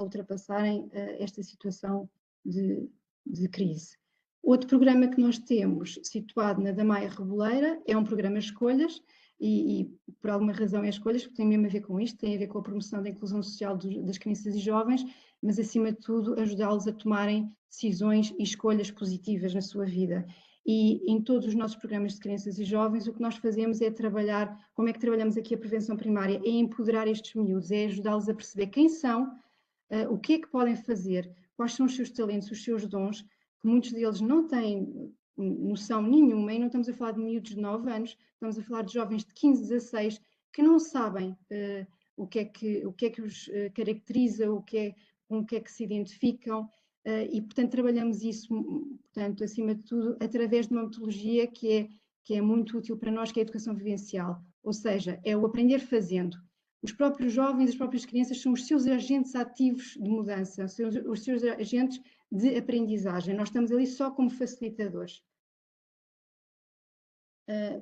ultrapassarem esta situação de crise. Outro programa que nós temos, situado na Damaia Reboleira, é um programa Escolhas, e por alguma razão é Escolhas, porque tem mesmo a ver com isto, tem a ver com a promoção da inclusão social das crianças e jovens, mas acima de tudo ajudá-los a tomarem decisões e escolhas positivas na sua vida. E em todos os nossos programas de crianças e jovens, o que nós fazemos é trabalhar, como é que trabalhamos aqui a prevenção primária? É empoderar estes miúdos, é ajudá-los a perceber quem são, o que é que podem fazer, quais são os seus talentos, os seus dons, que muitos deles não têm noção nenhuma, e não estamos a falar de miúdos de 9 anos, estamos a falar de jovens de 15, 16, que não sabem o que é que os caracteriza, com o que é que se identificam, e portanto trabalhamos isso, portanto, acima de tudo, através de uma metodologia que é muito útil para nós, que é a educação vivencial, ou seja, é o aprender fazendo. Os próprios jovens, as próprias crianças são os seus agentes ativos de mudança, os seus agentes de aprendizagem. Nós estamos ali só como facilitadores.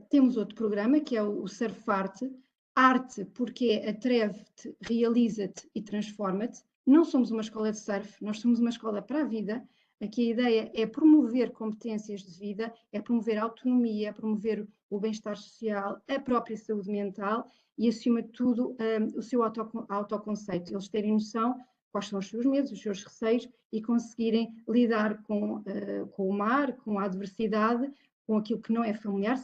Temos outro programa, que é o Surfarte. Arte, porque é atreve-te, realiza-te e transforma-te. Não somos uma escola de surf, nós somos uma escola para a vida. Aqui a ideia é promover competências de vida, é promover a autonomia, é promover o bem-estar social, a própria saúde mental e, acima de tudo, o seu autoconceito. Eles terem noção quais são os seus medos, os seus receios e conseguirem lidar com o mar, com a adversidade, com aquilo que não é familiar,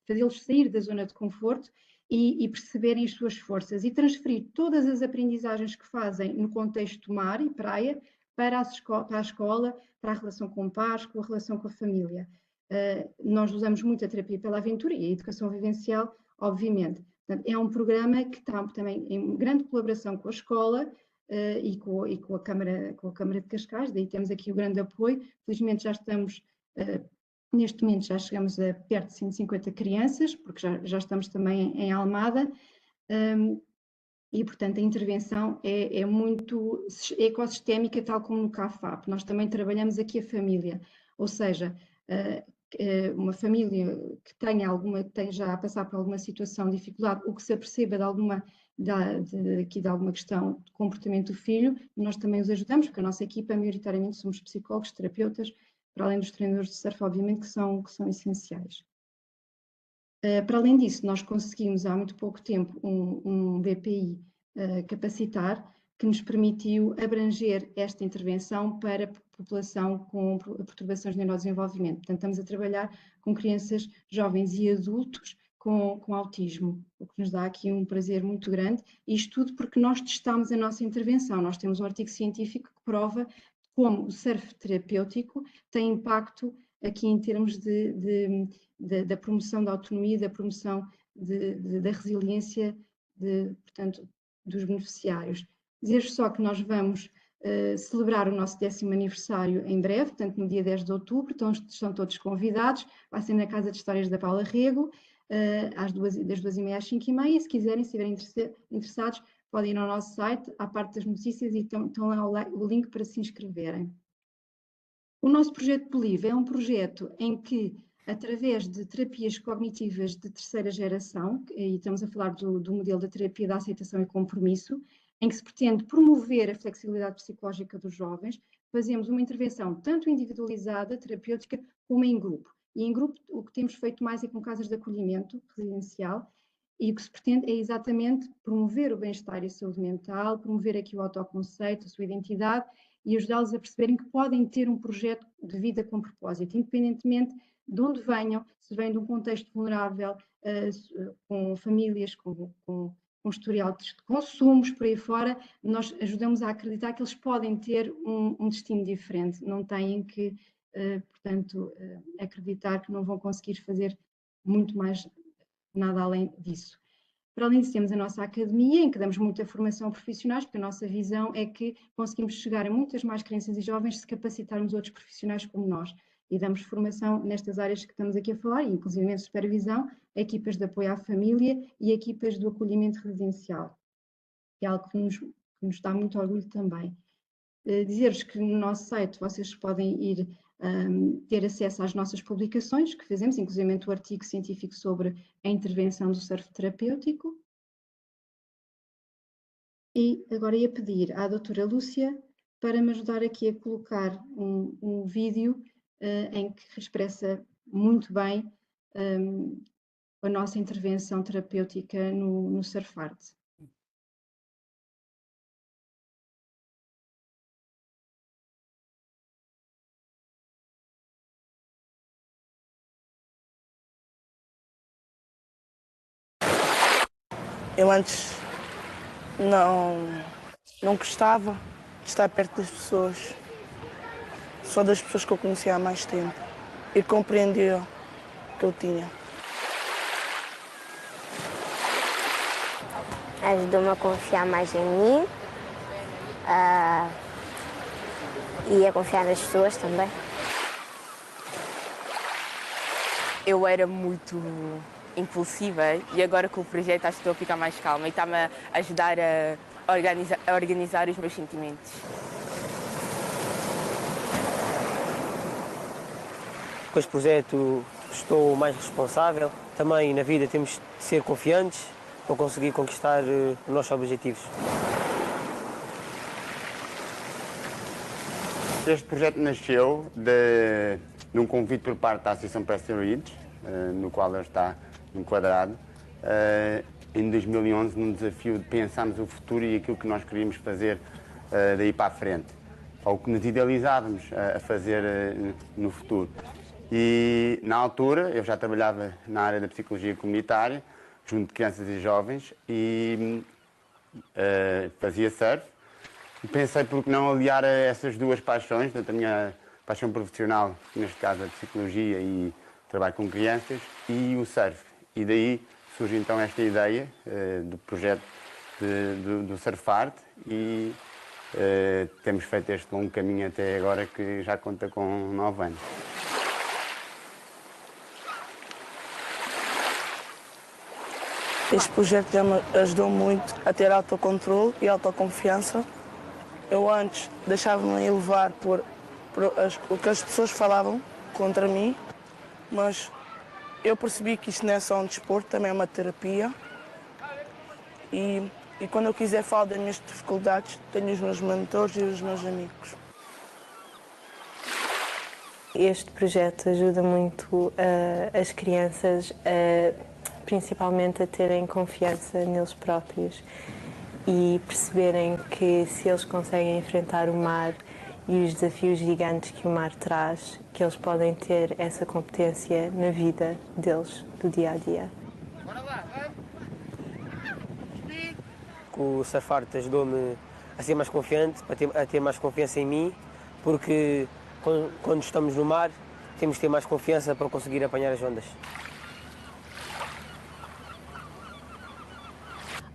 fazê-los sair da zona de conforto e perceberem as suas forças e transferir todas as aprendizagens que fazem no contexto mar e praia para a escola, para a relação com pares, com a relação com a família. Nós usamos muito a terapia pela aventura e a educação vivencial, obviamente. Portanto, é um programa que está também em grande colaboração com a escola e com a Câmara de Cascais, daí temos aqui o grande apoio. Felizmente já estamos... Neste momento já chegamos a perto de 150 crianças, porque já estamos também em Almada, e portanto a intervenção é muito ecossistémica, tal como no CAFAP. Nós também trabalhamos aqui a família, ou seja, uma família que esteja a passar por alguma situação de dificuldade, ou que se aperceba de alguma questão de comportamento do filho, nós também os ajudamos, porque a nossa equipa, maioritariamente, somos psicólogos, terapeutas, para além dos treinadores de surf, obviamente, que são essenciais. Para além disso, nós conseguimos há muito pouco tempo um BPI capacitar, que nos permitiu abranger esta intervenção para a população com perturbações de neurodesenvolvimento. Portanto, estamos a trabalhar com crianças, jovens e adultos com autismo, o que nos dá aqui um prazer muito grande, e isto tudo porque nós testamos a nossa intervenção. Nós temos um artigo científico que prova como o surf terapêutico tem impacto aqui em termos da promoção da autonomia, da promoção da resiliência, portanto, dos beneficiários. Dizer só que nós vamos celebrar o nosso 10º aniversário em breve, portanto no dia 10 de outubro, então estão todos convidados, vai ser na Casa de Histórias da Paula Rego, das 2h30 às 5h30, e se quiserem, se estiverem interessados, podem ir ao nosso site, à parte das notícias, e estão lá o link para se inscreverem. O nosso projeto Believe é um projeto em que, através de terapias cognitivas de terceira geração, e estamos a falar do modelo da terapia da aceitação e compromisso, em que se pretende promover a flexibilidade psicológica dos jovens, fazemos uma intervenção tanto individualizada, terapêutica, como em grupo. E em grupo o que temos feito mais é com casas de acolhimento residencial, e o que se pretende é exatamente promover o bem-estar e a saúde mental, promover aqui o autoconceito, a sua identidade, e ajudá-los a perceberem que podem ter um projeto de vida com propósito, independentemente de onde venham, se vêm de um contexto vulnerável, com famílias, com historial de consumos, por aí fora, nós ajudamos a acreditar que eles podem ter um destino diferente, não têm que, portanto, acreditar que não vão conseguir fazer muito mais nada além disso. Para além disso, temos a nossa academia, em que damos muita formação a profissionais, porque a nossa visão é que conseguimos chegar a muitas mais crianças e jovens se capacitarmos outros profissionais como nós. e damos formação nestas áreas que estamos aqui a falar, inclusive supervisão, equipas de apoio à família e equipas do acolhimento residencial. É algo que nos dá muito orgulho também. Dizer-vos que no nosso site vocês podem ir ter acesso às nossas publicações que fazemos, inclusive o artigo científico sobre a intervenção do surf terapêutico. E agora ia pedir à doutora Lúcia para me ajudar aqui a colocar um vídeo em que expressa muito bem a nossa intervenção terapêutica no surf art. Eu antes não gostava de estar perto das pessoas, só das pessoas que eu conhecia há mais tempo e compreendia o que eu tinha. Ajudou-me a confiar mais em mim e a confiar nas pessoas também. Eu era muito impulsiva e agora com o projeto acho que estou a ficar mais calma e está-me a ajudar a organizar os meus sentimentos. Com este projeto estou mais responsável. Também na vida temos de ser confiantes para conseguir conquistar os nossos objetivos. Este projeto nasceu de um convite por parte da Associação Pré-Steroides, no qual ele está enquadrado, em 2011, num desafio de pensarmos o futuro e aquilo que nós queríamos fazer daí para a frente, ou que nos idealizávamos a fazer no futuro. E na altura eu já trabalhava na área da psicologia comunitária, junto de crianças e jovens, e fazia surf. E pensei por que não aliar essas duas paixões, tanto a minha paixão profissional, neste caso a psicologia e trabalho com crianças, e o surf. E daí surge então esta ideia do projeto do Surf Art e temos feito este longo caminho até agora que já conta com 9 anos. Este projeto já me ajudou muito a ter autocontrole e autoconfiança. Eu antes deixava-me levar por o que as pessoas falavam contra mim, mas eu percebi que isto não é só um desporto, também é uma terapia. E quando eu quiser falar das minhas dificuldades, tenho os meus mentores e os meus amigos. Este projeto ajuda muito as crianças, principalmente a terem confiança neles próprios e perceberem que se eles conseguem enfrentar o mar e os desafios gigantes que o mar traz, que eles podem ter essa competência na vida deles, do dia a dia. O Surf Art ajudou-me a ser mais confiante, a ter mais confiança em mim, porque quando estamos no mar temos de ter mais confiança para conseguir apanhar as ondas.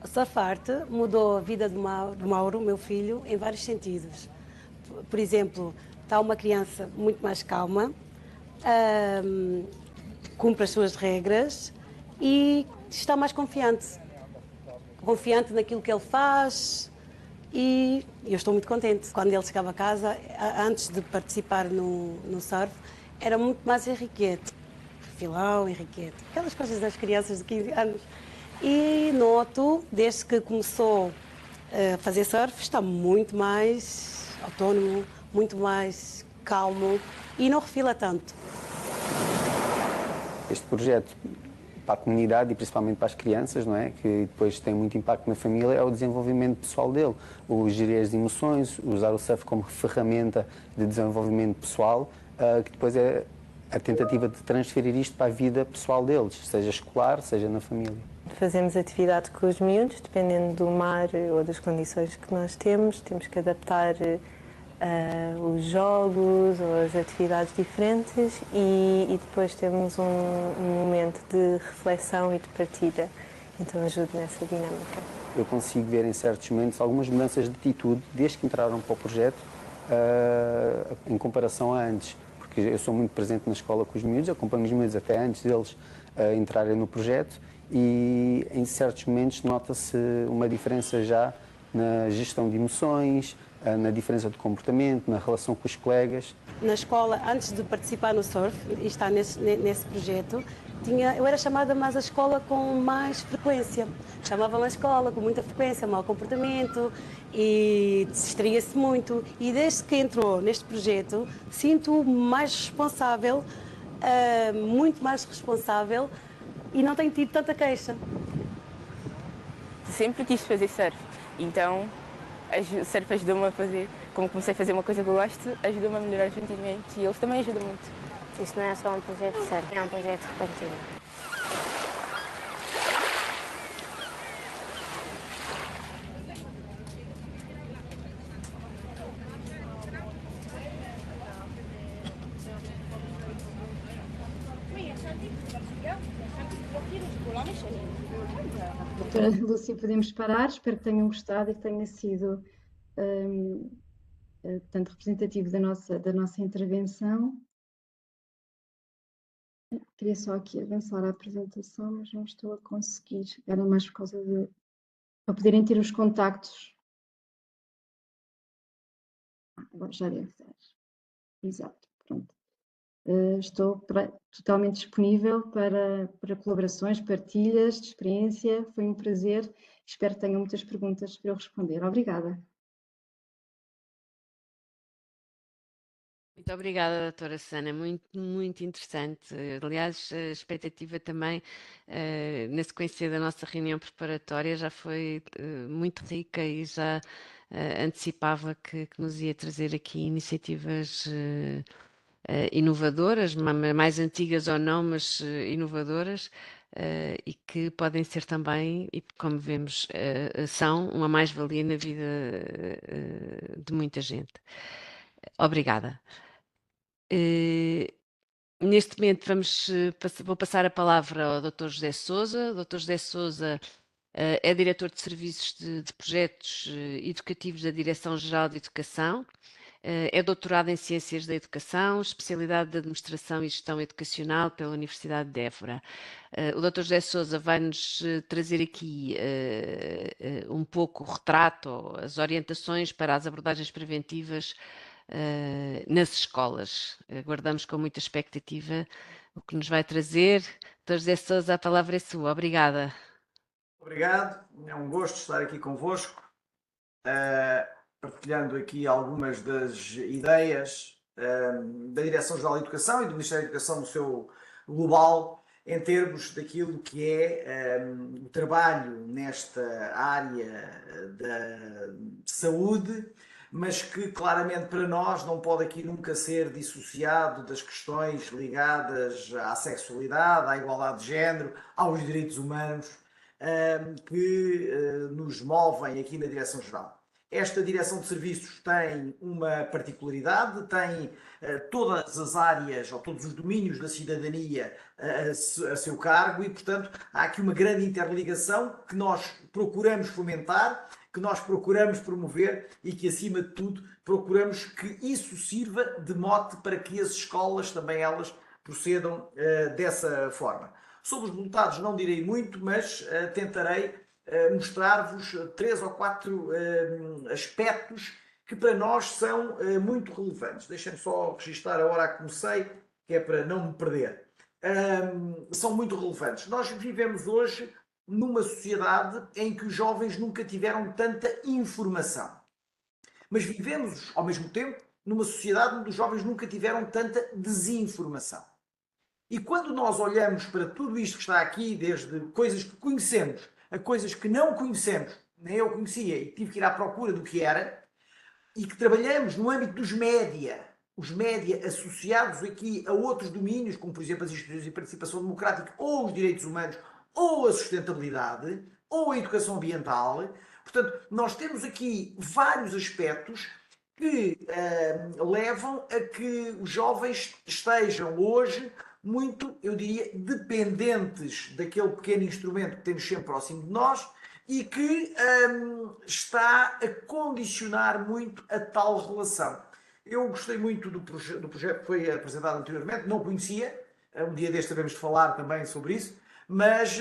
O Surf Art mudou a vida do Mauro, meu filho, em vários sentidos. Por exemplo, está uma criança muito mais calma, cumpre as suas regras e está mais confiante. Confiante naquilo que ele faz e eu estou muito contente. Quando ele chegava a casa, antes de participar no surf, era muito mais enriquete. Filão, enriquete. Aquelas coisas das crianças de 15 anos. E noto, desde que começou a fazer surf, está muito mais autónomo, muito mais calmo e não refila tanto. Este projeto para a comunidade e principalmente para as crianças, não é? Que depois tem muito impacto na família, é o desenvolvimento pessoal dele. O gerir as emoções, usar o surf como ferramenta de desenvolvimento pessoal, que depois é a tentativa de transferir isto para a vida pessoal deles, seja escolar, seja na família. Fazemos atividade com os miúdos, dependendo do mar ou das condições que nós temos que adaptar os jogos ou as atividades diferentes e depois temos um momento de reflexão e de partilha, então ajuda nessa dinâmica. Eu consigo ver em certos momentos algumas mudanças de atitude desde que entraram para o projeto em comparação a antes. porque eu sou muito presente na escola com os miúdos, acompanho os miúdos até antes deles entrarem no projeto, e em certos momentos nota-se uma diferença já na gestão de emoções, na diferença de comportamento, na relação com os colegas. Na escola, antes de participar no surf e estar nesse projeto, eu era chamada mais à escola com mais frequência. Chamavam a escola com muita frequência, mau comportamento, e distraía-se muito. E desde que entrou neste projeto, sinto mais responsável, muito mais responsável, e não tenho tido tanta queixa. Sempre quis fazer surf, então o surf ajudou-me a fazer. Como comecei a fazer uma coisa que eu gosto, ajudou-me a melhorar os sentimentos, e eles também ajudam muito. Isto não é só um projeto de surf, é um projeto repentino. Doutora Lúcia, podemos parar. Espero que tenham gostado e que tenha sido portanto, representativo da nossa intervenção. Queria só aqui avançar a apresentação, mas não estou a conseguir. Era mais por causa de... para poderem ter os contactos. Agora já deve dar. Exato, pronto. Estou totalmente disponível para colaborações, partilhas de experiência. Foi um prazer. Espero que tenham muitas perguntas para eu responder. Obrigada. Muito obrigada, doutora Susana, muito interessante. Aliás, a expectativa também, na sequência da nossa reunião preparatória, já foi muito rica e já antecipava que nos ia trazer aqui iniciativas inovadoras, mais antigas ou não, mas inovadoras, e que podem ser também, e como vemos, são uma mais-valia na vida de muita gente. Obrigada. Neste momento vou passar a palavra ao Dr. José Sousa. O Dr. José Sousa é diretor de serviços de projetos educativos da Direção-Geral de Educação. É doutorado em Ciências da Educação, especialidade de Administração e Gestão Educacional pela Universidade de Évora. O Dr. José Sousa vai-nos trazer aqui um pouco o retrato, as orientações para as abordagens preventivas nas escolas. Aguardamos com muita expectativa o que nos vai trazer. Dr. José Sousa, a palavra é sua. Obrigada. Obrigado, é um gosto estar aqui convosco, partilhando aqui algumas das ideias da Direção-Geral de Educação e do Ministério da Educação no seu global, em termos daquilo que é o trabalho nesta área da saúde, mas que claramente para nós não pode aqui nunca ser dissociado das questões ligadas à sexualidade, à igualdade de género, aos direitos humanos, que nos movem aqui na Direção-Geral. Esta direção de serviços tem uma particularidade, tem todas as áreas ou todos os domínios da cidadania a seu cargo, e, portanto, há aqui uma grande interligação que nós procuramos fomentar, que nós procuramos promover e que, acima de tudo, procuramos que isso sirva de mote para que as escolas, também elas, procedam dessa forma. Sobre os resultados não direi muito, mas tentarei mostrar-vos 3 ou 4 aspectos que para nós são muito relevantes. Deixem-me só registrar a hora a que comecei, que é para não me perder. São muito relevantes. Nós vivemos hoje numa sociedade em que os jovens nunca tiveram tanta informação. Mas vivemos, ao mesmo tempo, numa sociedade onde os jovens nunca tiveram tanta desinformação. E quando nós olhamos para tudo isto que está aqui, desde coisas que conhecemos a coisas que não conhecemos, nem eu conhecia e tive que ir à procura do que era, e que trabalhamos no âmbito dos média, os média associados aqui a outros domínios, como por exemplo as instituições de participação democrática, ou os direitos humanos, ou a sustentabilidade, ou a educação ambiental. Portanto, nós temos aqui vários aspectos que levam a que os jovens estejam hoje muito, eu diria, dependentes daquele pequeno instrumento que temos sempre próximo de nós e que está a condicionar muito a tal relação. Eu gostei muito do projeto que foi apresentado anteriormente, não conhecia, um dia deste devemos falar também sobre isso, mas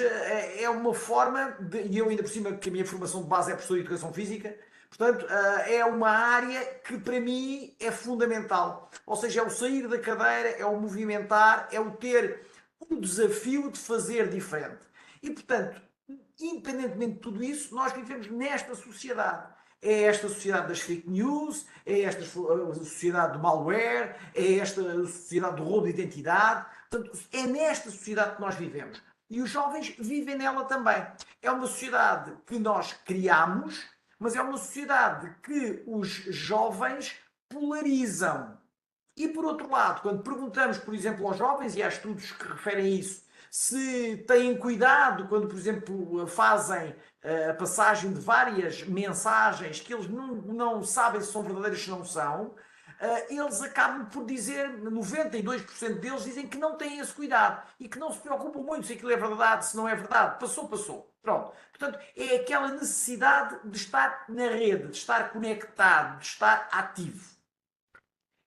é uma forma, e eu ainda por cima, que a minha formação de base é professor de Educação Física, portanto, é uma área que para mim é fundamental. Ou seja, é o sair da cadeira, é o movimentar, é o ter um desafio de fazer diferente. E, portanto, independentemente de tudo isso, nós vivemos nesta sociedade. É esta sociedade das fake news, é esta sociedade do malware, é esta sociedade do roubo de identidade. Portanto, é nesta sociedade que nós vivemos. E os jovens vivem nela também. É uma sociedade que nós criamos, mas é uma sociedade que os jovens polarizam. E por outro lado, quando perguntamos, por exemplo, aos jovens, e há estudos que referem a isso, se têm cuidado quando, por exemplo, fazem a passagem de várias mensagens que eles não sabem se são verdadeiras, se não são, eles acabam por dizer, 92% deles dizem que não têm esse cuidado e que não se preocupam muito se aquilo é verdade, se não é verdade. Passou, passou. Pronto. Portanto, é aquela necessidade de estar na rede, de estar conectado, de estar ativo.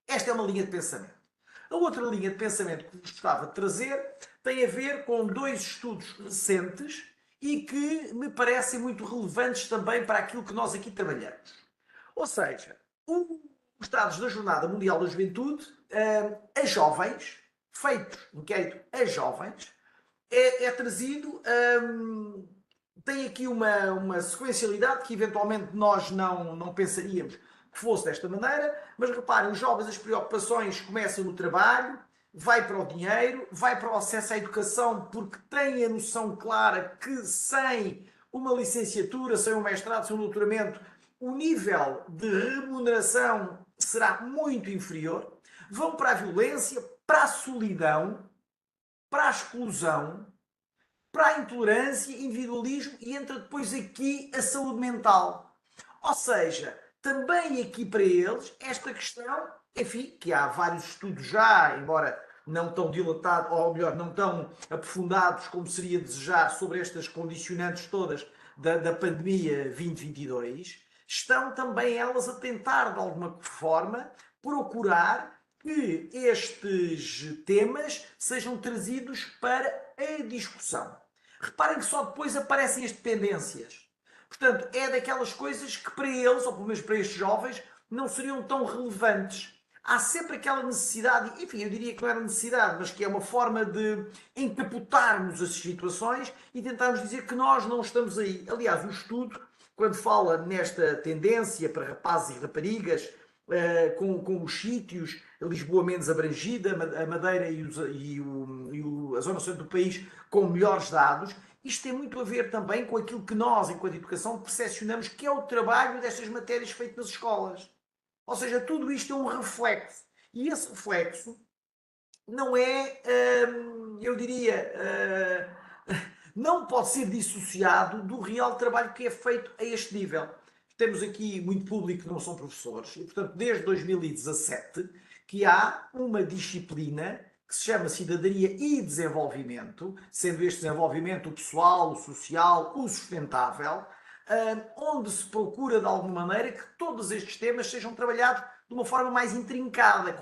Esta é uma linha de pensamento. A outra linha de pensamento que gostava de trazer tem a ver com 2 estudos recentes e que me parecem muito relevantes também para aquilo que nós aqui trabalhamos. Ou seja, os dados da Jornada Mundial da Juventude, a jovens, feito inquérito a jovens, é trazido, tem aqui uma sequencialidade que eventualmente nós não pensaríamos que fosse desta maneira, mas reparem, os jovens, as preocupações começam no trabalho, vai para o dinheiro, vai para o acesso à educação, porque têm a noção clara que sem uma licenciatura, sem um mestrado, sem um doutoramento, o nível de remuneração será muito inferior. Vão para a violência, para a solidão, para a exclusão, para a intolerância, individualismo e entra depois aqui a saúde mental. Ou seja, também aqui para eles, esta questão, enfim, que há vários estudos já, embora não tão dilatados, ou melhor, não tão aprofundados como seria desejar sobre estas condicionantes todas da pandemia 2022, estão também elas a tentar, de alguma forma, procurar que estes temas sejam trazidos para a discussão. Reparem que só depois aparecem as dependências. Portanto, é daquelas coisas que para eles, ou pelo menos para estes jovens, não seriam tão relevantes. Há sempre aquela necessidade, enfim, eu diria que não era necessidade, mas que é uma forma de encapotarmos as situações e tentarmos dizer que nós não estamos aí. Aliás, o estudo, quando fala nesta tendência para rapazes e raparigas, com os sítios, a Lisboa menos abrangida, a Madeira a zona centro do país com melhores dados, isto tem muito a ver também com aquilo que nós, enquanto educação, percepcionamos que é o trabalho destas matérias feito nas escolas. Ou seja, tudo isto é um reflexo. E esse reflexo não é, eu diria, não pode ser dissociado do real trabalho que é feito a este nível. Temos aqui muito público que não são professores e, portanto, desde 2017 que há uma disciplina que se chama Cidadania e Desenvolvimento, sendo este desenvolvimento o pessoal, o social, o sustentável, onde se procura, de alguma maneira, que todos estes temas sejam trabalhados de uma forma mais intrincada,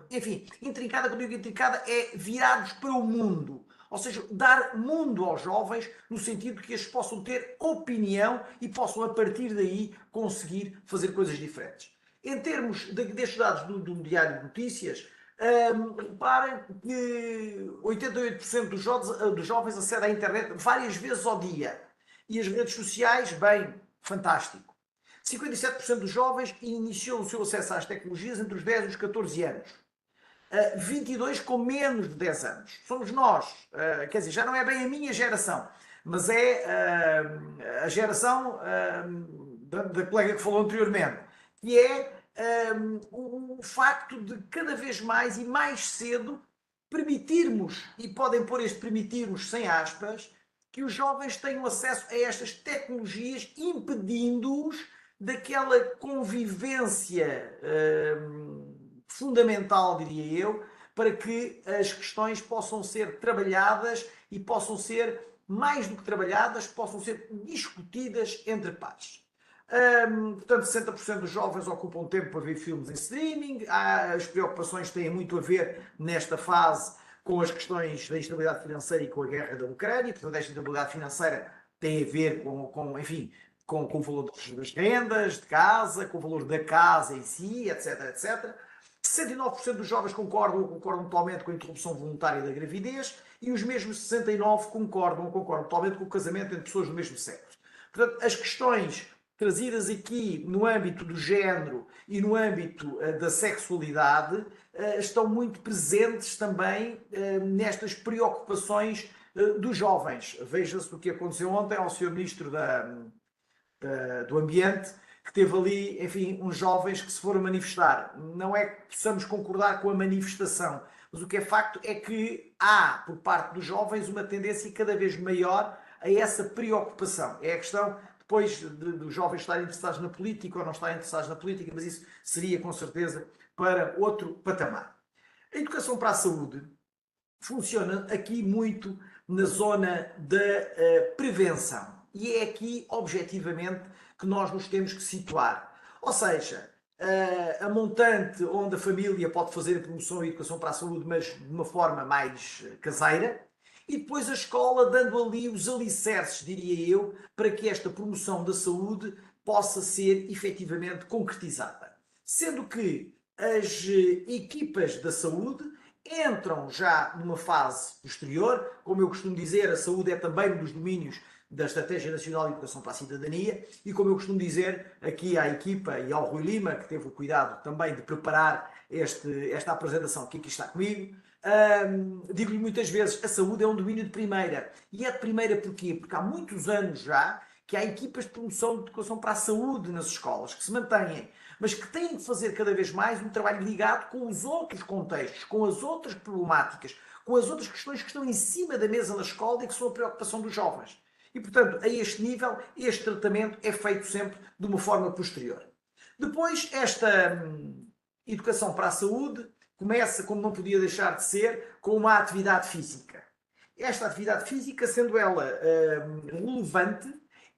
enfim, intrincada, quando eu digo intrincada, é virados para o mundo. Ou seja, dar mundo aos jovens no sentido que eles possam ter opinião e possam, a partir daí, conseguir fazer coisas diferentes. Em termos destes dados do Diário de Notícias, reparem que 88% dos jovens acedem à internet várias vezes ao dia. E as redes sociais, bem, fantástico. 57% dos jovens iniciou o seu acesso às tecnologias entre os 10 e os 14 anos. 22 com menos de 10 anos. Somos nós. Quer dizer, já não é bem a minha geração, mas é a geração da colega que falou anteriormente, que é o facto de cada vez mais e mais cedo permitirmos, e podem pôr este permitirmos sem aspas, que os jovens tenham acesso a estas tecnologias, impedindo-os daquela convivência fundamental, diria eu, para que as questões possam ser trabalhadas e possam ser, mais do que trabalhadas, possam ser discutidas entre pares. Portanto, 60% dos jovens ocupam tempo para ver filmes em streaming. As preocupações têm muito a ver, nesta fase, com as questões da instabilidade financeira e com a guerra da Ucrânia. Portanto, esta instabilidade financeira tem a ver enfim, com o valor das rendas de casa, com o valor da casa em si, etc, etc. 69% dos jovens concordam totalmente com a interrupção voluntária da gravidez e os mesmos 69% concordam totalmente com o casamento entre pessoas do mesmo sexo. Portanto, as questões trazidas aqui no âmbito do género e no âmbito da sexualidade estão muito presentes também nestas preocupações dos jovens. Veja-se o que aconteceu ontem ao Sr. Ministro do Ambiente, que teve ali, enfim, uns jovens que se foram manifestar. Não é que possamos concordar com a manifestação, mas o que é facto é que há, por parte dos jovens, uma tendência cada vez maior a essa preocupação. É a questão, depois dos jovens estarem interessados na política ou não estarem interessados na política, mas isso seria, com certeza, para outro patamar. A educação para a saúde funciona aqui muito na zona da prevenção. E é aqui, objetivamente, que nós nos temos que situar. Ou seja, a montante onde a família pode fazer a promoção e educação para a saúde, mas de uma forma mais caseira, e depois a escola dando ali os alicerces, diria eu, para que esta promoção da saúde possa ser efetivamente concretizada. Sendo que as equipas da saúde entram já numa fase posterior. Como eu costumo dizer, a saúde é também um dos domínios da Estratégia Nacional de Educação para a Cidadania e, como eu costumo dizer aqui à equipa e ao Rui Lima, que teve o cuidado também de preparar esta apresentação que aqui está comigo, digo-lhe muitas vezes, a saúde é um domínio de primeira. E é de primeira porquê? Porque há muitos anos já que há equipas de promoção de educação para a saúde nas escolas, que se mantêm, mas que têm de fazer cada vez mais um trabalho ligado com os outros contextos, com as outras problemáticas, com as outras questões que estão em cima da mesa na escola e que são a preocupação dos jovens. E, portanto, a este nível, este tratamento é feito sempre de uma forma posterior. Depois, esta educação para a saúde começa, como não podia deixar de ser, com uma atividade física. Esta atividade física, sendo ela relevante,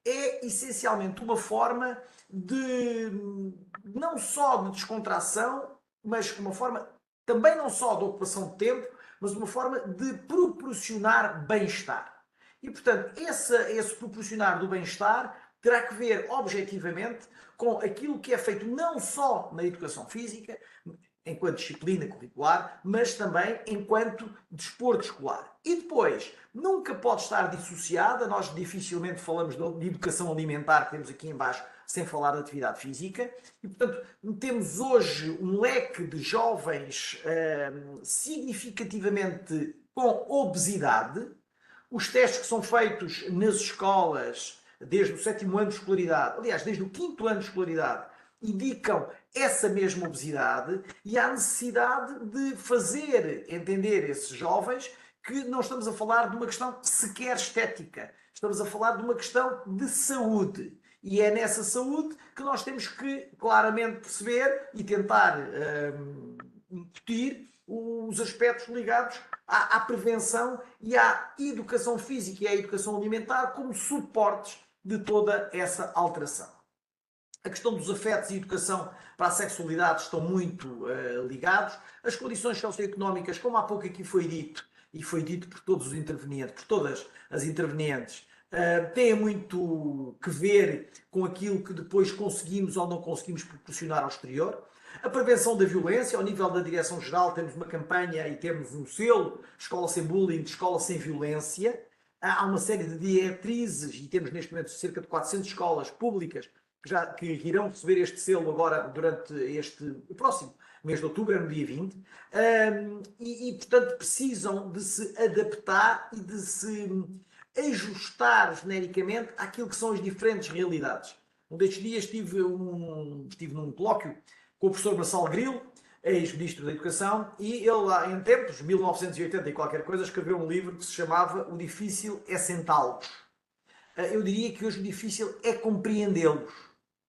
é essencialmente uma forma de, não só de descontração, mas uma forma também não só de ocupação de tempo, mas uma forma de proporcionar bem-estar. E, portanto, esse proporcionar do bem-estar terá que ver, objetivamente, com aquilo que é feito não só na educação física, enquanto disciplina curricular, mas também enquanto desporto escolar. E depois, nunca pode estar dissociada, nós dificilmente falamos de educação alimentar, que temos aqui em baixo, sem falar de atividade física, e portanto temos hoje um leque de jovens significativamente com obesidade. Os testes que são feitos nas escolas, desde o 7º ano de escolaridade, aliás, desde o 5º ano de escolaridade, indicam essa mesma obesidade e há necessidade de fazer entender esses jovens que não estamos a falar de uma questão sequer estética, estamos a falar de uma questão de saúde. E é nessa saúde que nós temos que claramente perceber e tentar incutir os aspectos ligados à prevenção e à educação física e à educação alimentar como suportes de toda essa alteração. A questão dos afetos e educação para a sexualidade estão muito ligados. As condições socioeconómicas, como há pouco aqui foi dito, e foi dito por todos os intervenientes, por todas as intervenientes, têm muito que ver com aquilo que depois conseguimos ou não conseguimos proporcionar ao exterior. A prevenção da violência, ao nível da Direção-Geral, temos uma campanha e temos um selo, Escola Sem Bullying, Escola Sem Violência. Há uma série de diretrizes e temos neste momento cerca de 400 escolas públicas que irão receber este selo agora durante o próximo mês de outubro, no dia 20, portanto precisam de se adaptar e de se ajustar genericamente àquilo que são as diferentes realidades. Um destes dias estive num colóquio com o professor Marcelo Grilo, ex-ministro da Educação, e ele, em tempos, 1980 e qualquer coisa, escreveu um livro que se chamava O Difícil é Sentá-los. Eu diria que hoje o difícil é compreendê-los,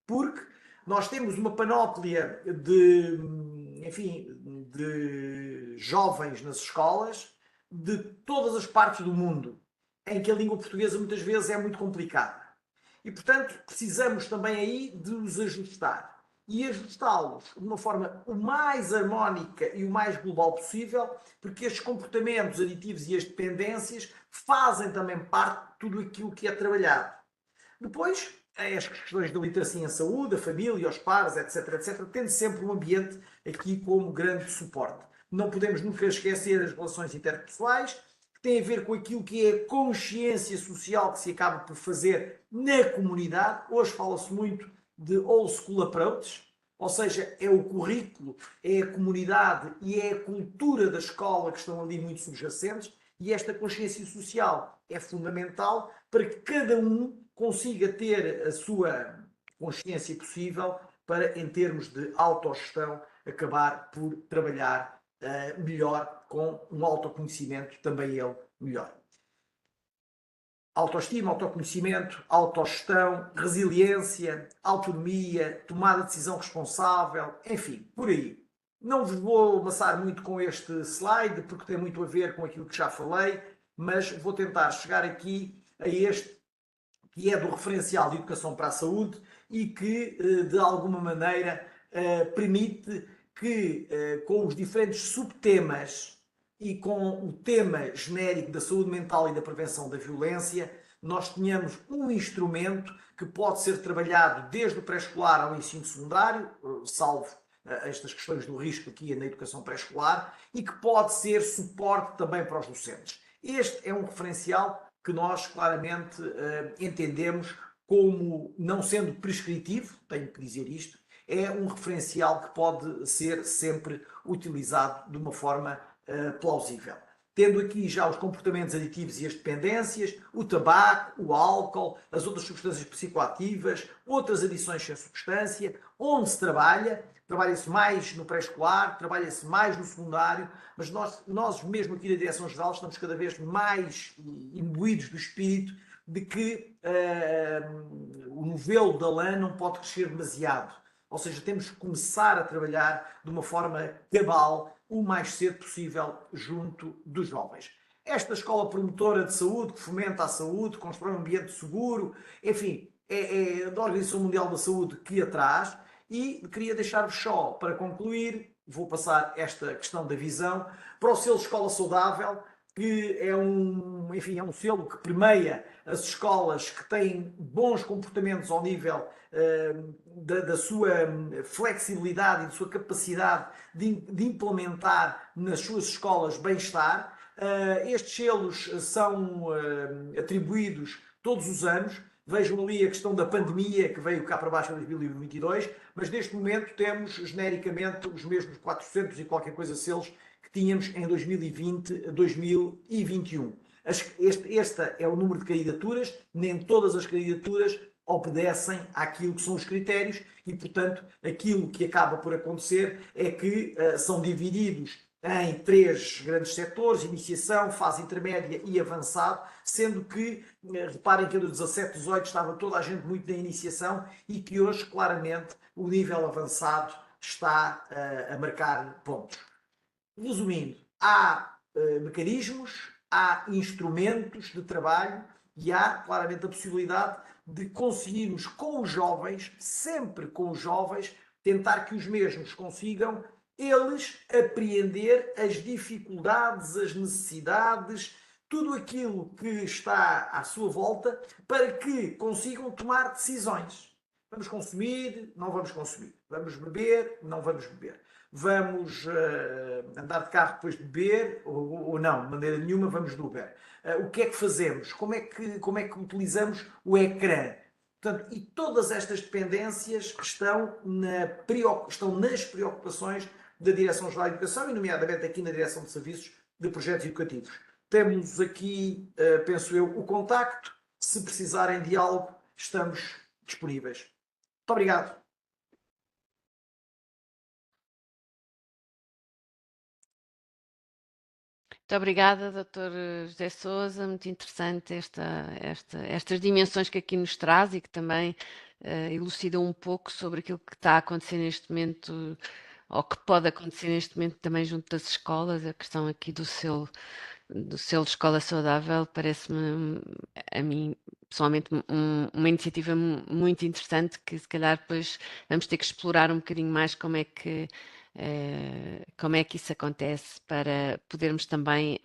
porque nós temos uma panóplia de jovens nas escolas de todas as partes do mundo, em que a língua portuguesa muitas vezes é muito complicada. E, portanto, precisamos também aí de os ajustar. E ajustá-los de uma forma o mais harmónica e o mais global possível, porque estes comportamentos aditivos e as dependências fazem também parte de tudo aquilo que é trabalhado. Depois, as questões da literacia em saúde, a família, os pares, etc, etc, tendo sempre um ambiente aqui como grande suporte. Não podemos nunca esquecer as relações interpessoais, que têm a ver com aquilo que é a consciência social que se acaba por fazer na comunidade. Hoje fala-se muito de old school approach, ou seja, é o currículo, é a comunidade e é a cultura da escola que estão ali muito subjacentes, e esta consciência social é fundamental para que cada um consiga ter a sua consciência possível para, em termos de autogestão, acabar por trabalhar melhor com um autoconhecimento também ele melhor. Autoestima, autoconhecimento, autogestão, resiliência, autonomia, tomada de decisão responsável, enfim, por aí. Não vos vou amassar muito com este slide, porque tem muito a ver com aquilo que já falei, mas vou tentar chegar aqui a este, que é do referencial de educação para a saúde e que, de alguma maneira, permite que, com os diferentes subtemas e com o tema genérico da saúde mental e da prevenção da violência, nós tenhamos um instrumento que pode ser trabalhado desde o pré-escolar ao ensino secundário, salvo estas questões do risco aqui na educação pré-escolar, e que pode ser suporte também para os docentes. Este é um referencial que nós claramente entendemos como não sendo prescritivo, tenho que dizer isto, é um referencial que pode ser sempre utilizado de uma forma plausível. Tendo aqui já os comportamentos aditivos e as dependências, o tabaco, o álcool, as outras substâncias psicoativas, outras adições sem substância, onde se trabalha-se mais no pré-escolar, trabalha-se mais no secundário, mas nós mesmo aqui na Direção-Geral estamos cada vez mais imbuídos do espírito de que o novelo da lã não pode crescer demasiado. Ou seja, temos que começar a trabalhar de uma forma cabal o mais cedo possível junto dos jovens. Esta escola promotora de saúde, que fomenta a saúde, constrói um ambiente seguro, enfim, é da Organização Mundial da Saúde que atrás, e queria deixar-vos só, para concluir, vou passar esta questão da visão, para o selo Escola Saudável, que é um selo que permeia as escolas que têm bons comportamentos ao nível da sua flexibilidade e da sua capacidade de implementar nas suas escolas bem-estar. Estes selos são atribuídos todos os anos. Vejam ali a questão da pandemia que veio cá para baixo em 2022, mas neste momento temos genericamente os mesmos 400 e qualquer coisa selos que tínhamos em 2020, 2021. Este é o número de candidaturas, nem todas as candidaturas obedecem àquilo que são os critérios e, portanto, aquilo que acaba por acontecer é que são divididos em 3 grandes setores: iniciação, fase intermédia e avançado, sendo que, reparem que no 17, 18 estava toda a gente muito na iniciação e que hoje, claramente, o nível avançado está a marcar pontos. Resumindo, há mecanismos, há instrumentos de trabalho e há, claramente, a possibilidade de conseguirmos com os jovens, sempre com os jovens, tentar que os mesmos consigam eles apreender as dificuldades, as necessidades, tudo aquilo que está à sua volta, para que consigam tomar decisões. Vamos consumir, não vamos consumir. Vamos beber, não vamos beber. Vamos andar de carro depois de beber, ou não, de maneira nenhuma, vamos do Uber. O que é que fazemos? Como é que utilizamos o ecrã? Portanto, e todas estas dependências estão nas preocupações da Direção-Geral de Educação e, nomeadamente, aqui na Direção de Serviços de Projetos Educativos. Temos aqui, penso eu, o contacto. Se precisarem de algo, estamos disponíveis. Muito obrigado. Muito obrigada, Dr. José Sousa. Muito interessante estas dimensões que aqui nos traz e que também elucidam um pouco sobre aquilo que está a acontecer neste momento, ou que pode acontecer neste momento também junto das escolas, a questão aqui do selo do selo Escola Saudável parece-me, a mim, pessoalmente, uma iniciativa muito interessante que se calhar depois vamos ter que explorar um bocadinho mais como é que isso acontece para podermos também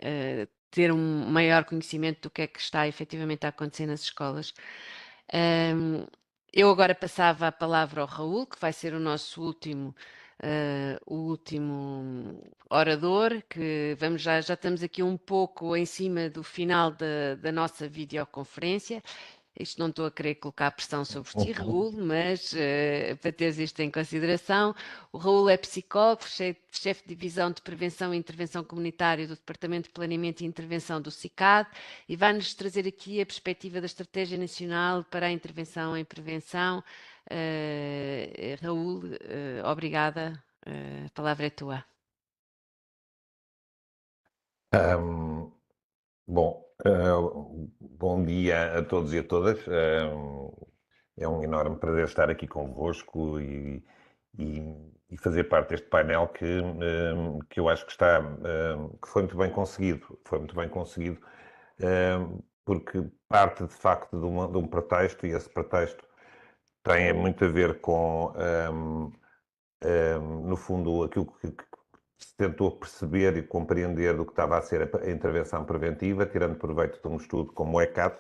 ter um maior conhecimento do que é que está efetivamente a acontecer nas escolas. Eu agora passava a palavra ao Raul, que vai ser o nosso último orador, que já estamos aqui um pouco em cima do final da nossa videoconferência. Isto não estou a querer colocar pressão sobre ti, Raul, mas para teres isto em consideração, o Raul é psicólogo, chefe de Divisão de Prevenção e Intervenção Comunitária do Departamento de Planeamento e Intervenção do CICAD e vai-nos trazer aqui a perspectiva da Estratégia Nacional para a Intervenção em Prevenção. Raul, obrigada, a palavra é tua. Bom dia a todos e a todas. É um enorme prazer estar aqui convosco e fazer parte deste painel que eu acho que que foi muito bem conseguido. Foi muito bem conseguido porque parte de facto de um pretexto, e esse pretexto tem muito a ver com, no fundo, aquilo que se tentou perceber e compreender do que estava a ser a intervenção preventiva, tirando proveito de um estudo como o ECAT,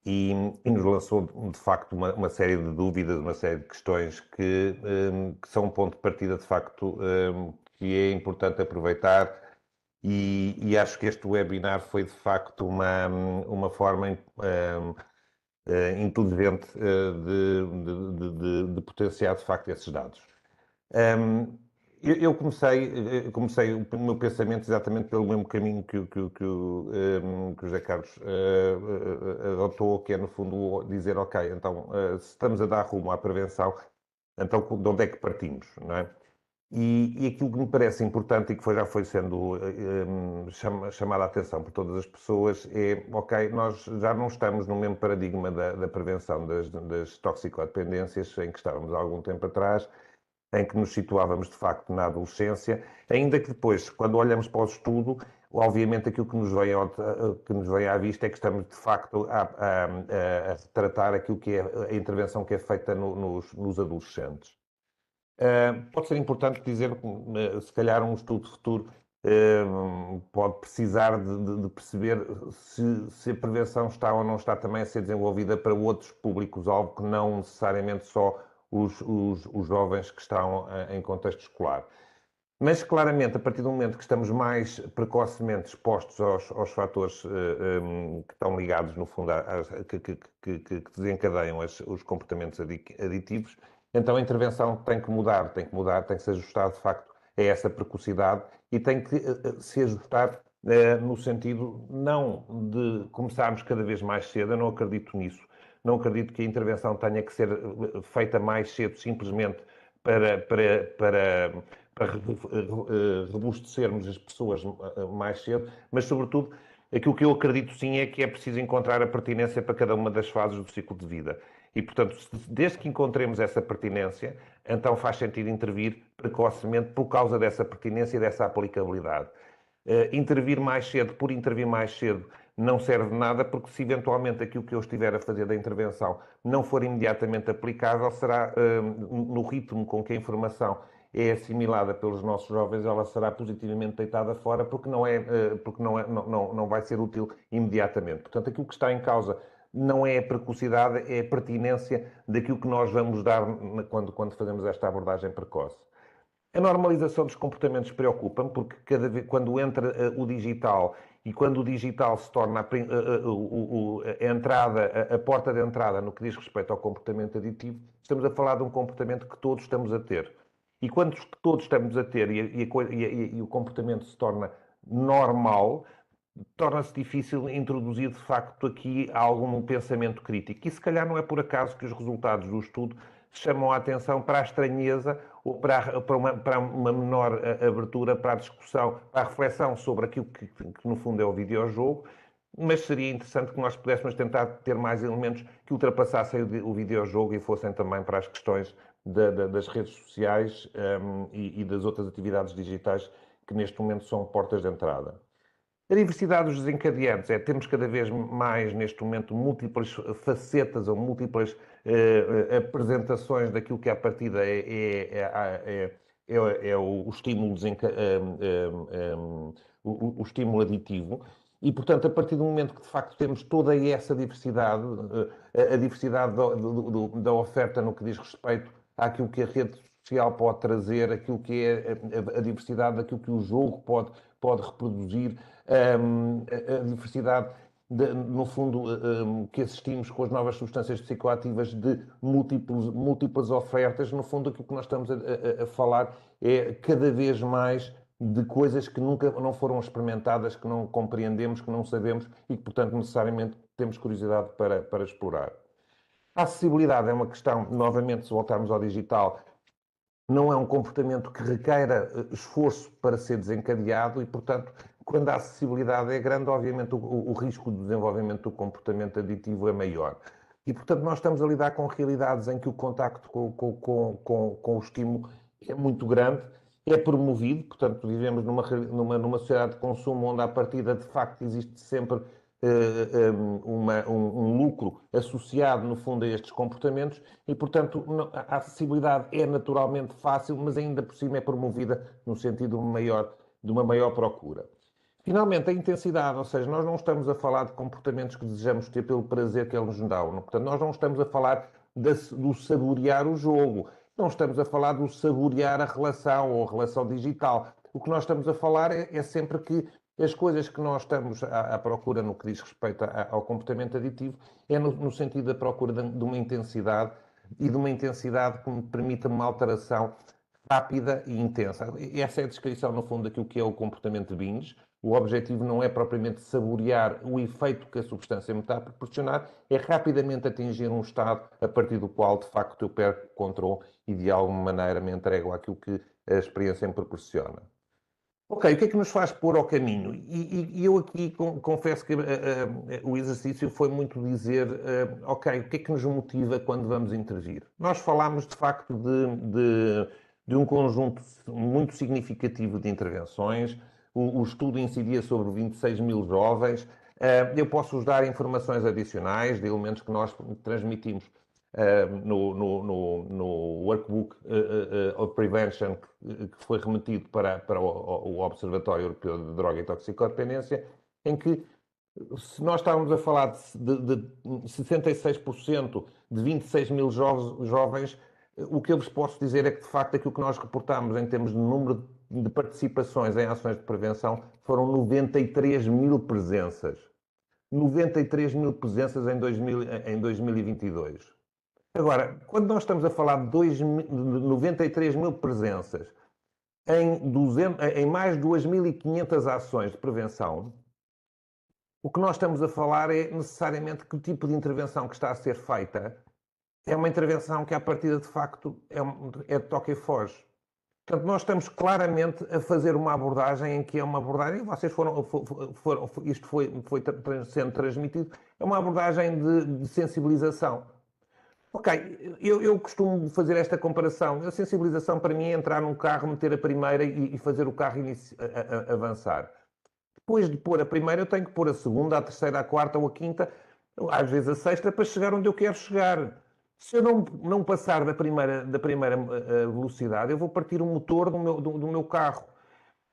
e nos lançou, de facto, uma série de dúvidas, uma série de questões que são um ponto de partida, de facto, que é importante aproveitar, e acho que este webinar foi, de facto, uma forma inteligente de potenciar, de facto, esses dados. Eu comecei o meu pensamento exatamente pelo mesmo caminho que o José Carlos adotou, que é, no fundo, dizer, ok, então, se estamos a dar rumo à prevenção, então, de onde é que partimos, não é? E aquilo que me parece importante e que já foi sendo chamada a atenção por todas as pessoas é, ok, nós já não estamos no mesmo paradigma da prevenção das toxicodependências em que estávamos há algum tempo atrás, em que nos situávamos, de facto, na adolescência, ainda que depois, quando olhamos para o estudo, obviamente aquilo que nos vem à vista é que estamos, de facto, a tratar aquilo que é a intervenção que é feita nos adolescentes. Pode ser importante dizer, se calhar um estudo futuro pode precisar de perceber se a prevenção está ou não está também a ser desenvolvida para outros públicos-alvo, que não necessariamente só os jovens que estão em contexto escolar. Mas, claramente, a partir do momento que estamos mais precocemente expostos aos fatores que estão ligados, no fundo, que desencadeiam os comportamentos aditivos, então a intervenção tem que mudar, tem que se ajustar, de facto, a essa precocidade e tem que se ajustar no sentido não de começarmos cada vez mais cedo. Eu não acredito nisso. Não acredito que a intervenção tenha que ser feita mais cedo, simplesmente para robustecermos as pessoas mais cedo, mas, sobretudo, aquilo que eu acredito sim é que é preciso encontrar a pertinência para cada uma das fases do ciclo de vida. E, portanto, desde que encontremos essa pertinência, então faz sentido intervir precocemente por causa dessa pertinência e dessa aplicabilidade. Intervir mais cedo por intervir mais cedo não serve de nada, porque se eventualmente aquilo que eu estiver a fazer da intervenção não for imediatamente aplicável, será no ritmo com que a informação é assimilada pelos nossos jovens, ela será positivamente deitada fora, porque não vai ser útil imediatamente. Portanto, aquilo que está em causa não é a precocidade, é a pertinência daquilo que nós vamos dar quando fazemos esta abordagem precoce. A normalização dos comportamentos preocupa-me, porque quando entra o digital e quando o digital se torna a porta de entrada no que diz respeito ao comportamento aditivo, estamos a falar de um comportamento que todos estamos a ter. E quando todos estamos a ter e o comportamento se torna normal, torna-se difícil introduzir, de facto, aqui algum pensamento crítico. E se calhar não é por acaso que os resultados do estudo chamam a atenção para a estranheza ou para uma menor abertura para a discussão, para a reflexão sobre aquilo que no fundo é o videojogo, mas seria interessante que nós pudéssemos tentar ter mais elementos que ultrapassassem o videojogo e fossem também para as questões das redes sociais e das outras atividades digitais que neste momento são portas de entrada. A diversidade dos desencadeantes temos cada vez mais, neste momento, múltiplas facetas ou múltiplas apresentações daquilo que à partida é o estímulo, o estímulo aditivo. E, portanto, a partir do momento que, de facto, temos toda essa diversidade, a diversidade da oferta no que diz respeito àquilo que a rede social pode trazer, aquilo que é a diversidade daquilo que o jogo pode reproduzir, a diversidade, no fundo, que assistimos com as novas substâncias psicoativas de múltiplas ofertas. No fundo, aquilo que nós estamos a falar é cada vez mais de coisas que nunca não foram experimentadas, que não compreendemos, que não sabemos e que, portanto, necessariamente temos curiosidade para explorar. A acessibilidade é uma questão, novamente, se voltarmos ao digital, não é um comportamento que requeira esforço para ser desencadeado e, portanto, quando a acessibilidade é grande, obviamente o risco de desenvolvimento do comportamento aditivo é maior. E, portanto, nós estamos a lidar com realidades em que o contacto com o estímulo é muito grande, é promovido, portanto, vivemos numa sociedade de consumo onde, à partida, de facto, existe sempre um lucro associado, no fundo, a estes comportamentos e, portanto, a acessibilidade é naturalmente fácil, mas ainda por cima é promovida no sentido de uma maior procura. Finalmente, a intensidade, ou seja, nós não estamos a falar de comportamentos que desejamos ter pelo prazer que eles nos dão. Portanto, nós não estamos a falar do saborear o jogo, não estamos a falar do saborear a relação ou a relação digital. O que nós estamos a falar é sempre que as coisas que nós estamos à procura no que diz respeito ao comportamento aditivo é no sentido da procura de uma intensidade e de uma intensidade que me permita uma alteração rápida e intensa. Essa é a descrição, no fundo, daquilo que é o comportamento binge. O objetivo não é propriamente saborear o efeito que a substância me está a proporcionar, é rapidamente atingir um estado a partir do qual, de facto, eu perco o controle e, de alguma maneira, me entrego àquilo que a experiência me proporciona. Ok, o que é que nos faz pôr ao caminho? E eu aqui confesso que o exercício foi muito dizer, ok, o que é que nos motiva quando vamos intervir? Nós falámos, de facto, de um conjunto muito significativo de intervenções. O estudo incidia sobre 26 mil jovens. Eu posso-vos dar informações adicionais de elementos que nós transmitimos no Workbook of Prevention, que foi remetido para o Observatório Europeu de Droga e Toxicodependência, em que, se nós estávamos a falar de 66% de 26 mil jovens, o que eu vos posso dizer é que, de facto, aquilo que nós reportámos em termos de número de participações em ações de prevenção foram 93 mil presenças. 93 mil presenças em 2022. Agora, quando nós estamos a falar de 93 mil presenças em mais de 2.500 ações de prevenção, o que nós estamos a falar é necessariamente que o tipo de intervenção que está a ser feita é uma intervenção que, à partida, de facto, é de toque e foge. Portanto, nós estamos claramente a fazer uma abordagem em que é uma abordagem, vocês isto foi sendo transmitido, é uma abordagem de sensibilização. Ok, eu costumo fazer esta comparação. A sensibilização para mim é entrar num carro, meter a primeira e fazer o carro avançar. Depois de pôr a primeira, eu tenho que pôr a segunda, a terceira, a quarta ou a quinta, às vezes a sexta, para chegar onde eu quero chegar. Se eu não passar da primeira velocidade, eu vou partir o motor do meu carro.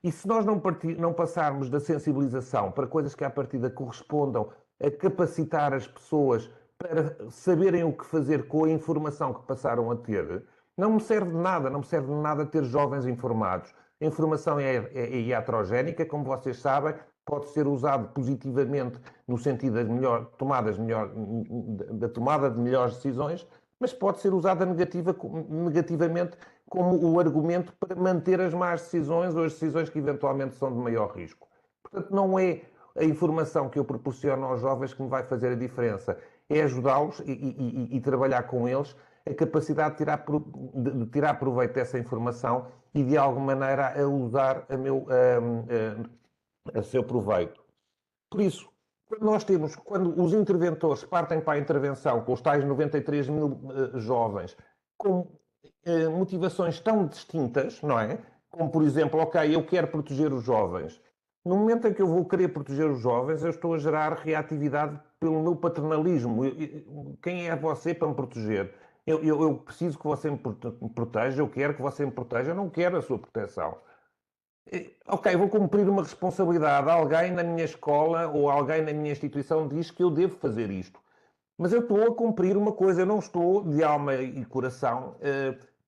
E se nós não passarmos da sensibilização para coisas que à partida correspondam a capacitar as pessoas para saberem o que fazer com a informação que passaram a ter, não me serve de nada, não me serve de nada ter jovens informados. A informação é iatrogénica, como vocês sabem, pode ser usado positivamente no sentido da tomada de melhores decisões, mas pode ser usada negativamente como o argumento para manter as más decisões ou as decisões que eventualmente são de maior risco. Portanto, não é a informação que eu proporciono aos jovens que me vai fazer a diferença, é ajudá-los e trabalhar com eles a capacidade de tirar proveito dessa informação e, de alguma maneira, a usar a seu proveito. Por isso, quando os interventores partem para a intervenção com os tais 93 mil jovens com motivações tão distintas, não é? Como, por exemplo, ok, eu quero proteger os jovens, No momento em que eu vou querer proteger os jovens, eu estou a gerar reatividade pelo meu paternalismo. Quem é você para me proteger? Eu preciso que você me proteja, eu quero que você me proteja, eu não quero a sua proteção. Ok, vou cumprir uma responsabilidade. Alguém na minha escola ou alguém na minha instituição diz que eu devo fazer isto. Mas eu estou a cumprir uma coisa, eu não estou de alma e coração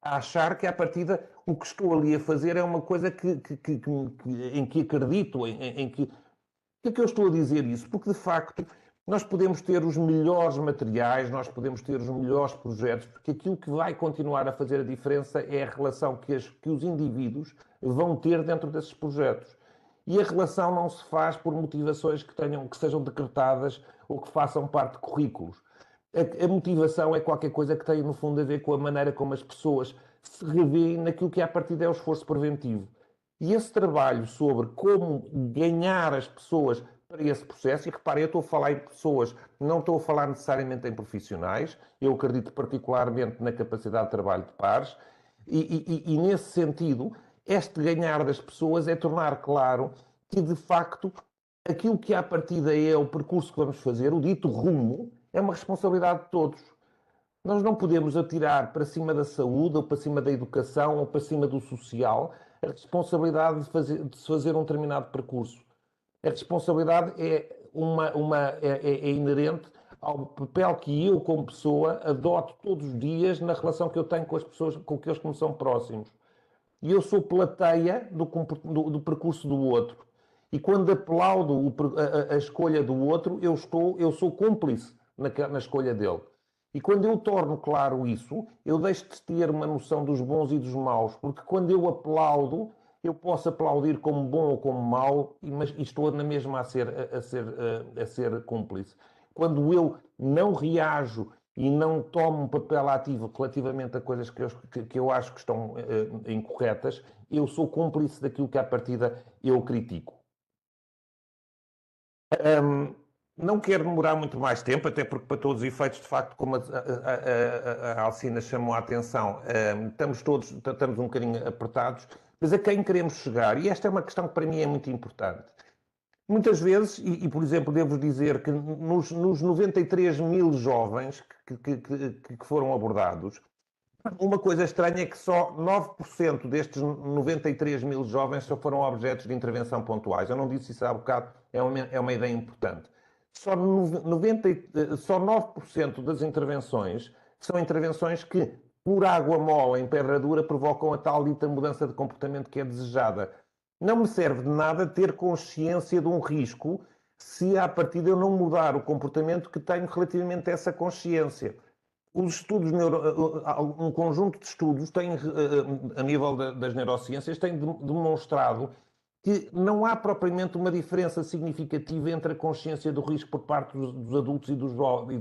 a achar que, à partida, o que estou ali a fazer é uma coisa em que acredito, em que... Por que é que eu estou a dizer isso? Porque, de facto, nós podemos ter os melhores materiais, nós podemos ter os melhores projetos, porque aquilo que vai continuar a fazer a diferença é a relação que os indivíduos vão ter dentro desses projetos. E a relação não se faz por motivações que sejam decretadas ou que façam parte de currículos. A motivação é qualquer coisa que tem, no fundo, a ver com a maneira como as pessoas se revêem naquilo que, à partida, é o esforço preventivo. E esse trabalho sobre como ganhar as pessoas para esse processo, e reparem, eu estou a falar em pessoas, não estou a falar necessariamente em profissionais, eu acredito particularmente na capacidade de trabalho de pares, e nesse sentido, este ganhar das pessoas é tornar claro que, de facto, aquilo que à partida é o percurso que vamos fazer, o dito rumo, é uma responsabilidade de todos. Nós não podemos atirar para cima da saúde, ou para cima da educação, ou para cima do social, a responsabilidade de se fazer um determinado percurso. A responsabilidade é inerente ao papel que eu, como pessoa, adoto todos os dias na relação que eu tenho com as pessoas, com aqueles que me são próximos. E eu sou plateia do percurso do outro. E quando aplaudo a escolha do outro, eu sou cúmplice na escolha dele. E quando eu torno claro isso, eu deixo de ter uma noção dos bons e dos maus, porque quando eu aplaudo, eu posso aplaudir como bom ou como mau, mas estou na mesma a ser cúmplice. Quando eu não reajo e não tomo um papel ativo relativamente a coisas que eu acho que estão incorretas, eu sou cúmplice daquilo que, à partida, eu critico. Não quero demorar muito mais tempo, até porque, para todos os efeitos, de facto, como a Alcina chamou a atenção, estamos um bocadinho apertados, mas a quem queremos chegar? E esta é uma questão que para mim é muito importante. Muitas vezes, por exemplo, devo dizer que nos 93 mil jovens que foram abordados, uma coisa estranha é que só 9% destes 93 mil jovens só foram objetos de intervenção pontuais. Eu não disse isso há bocado, é uma ideia importante. Só 9% das intervenções são intervenções que, por água mole em pedra dura, provocam a tal dita mudança de comportamento que é desejada. Não me serve de nada ter consciência de um risco se, à partida, eu não mudar o comportamento que tenho relativamente a essa consciência. Os estudos, um conjunto de estudos a nível das neurociências tem demonstrado que não há propriamente uma diferença significativa entre a consciência do risco por parte dos adultos e dos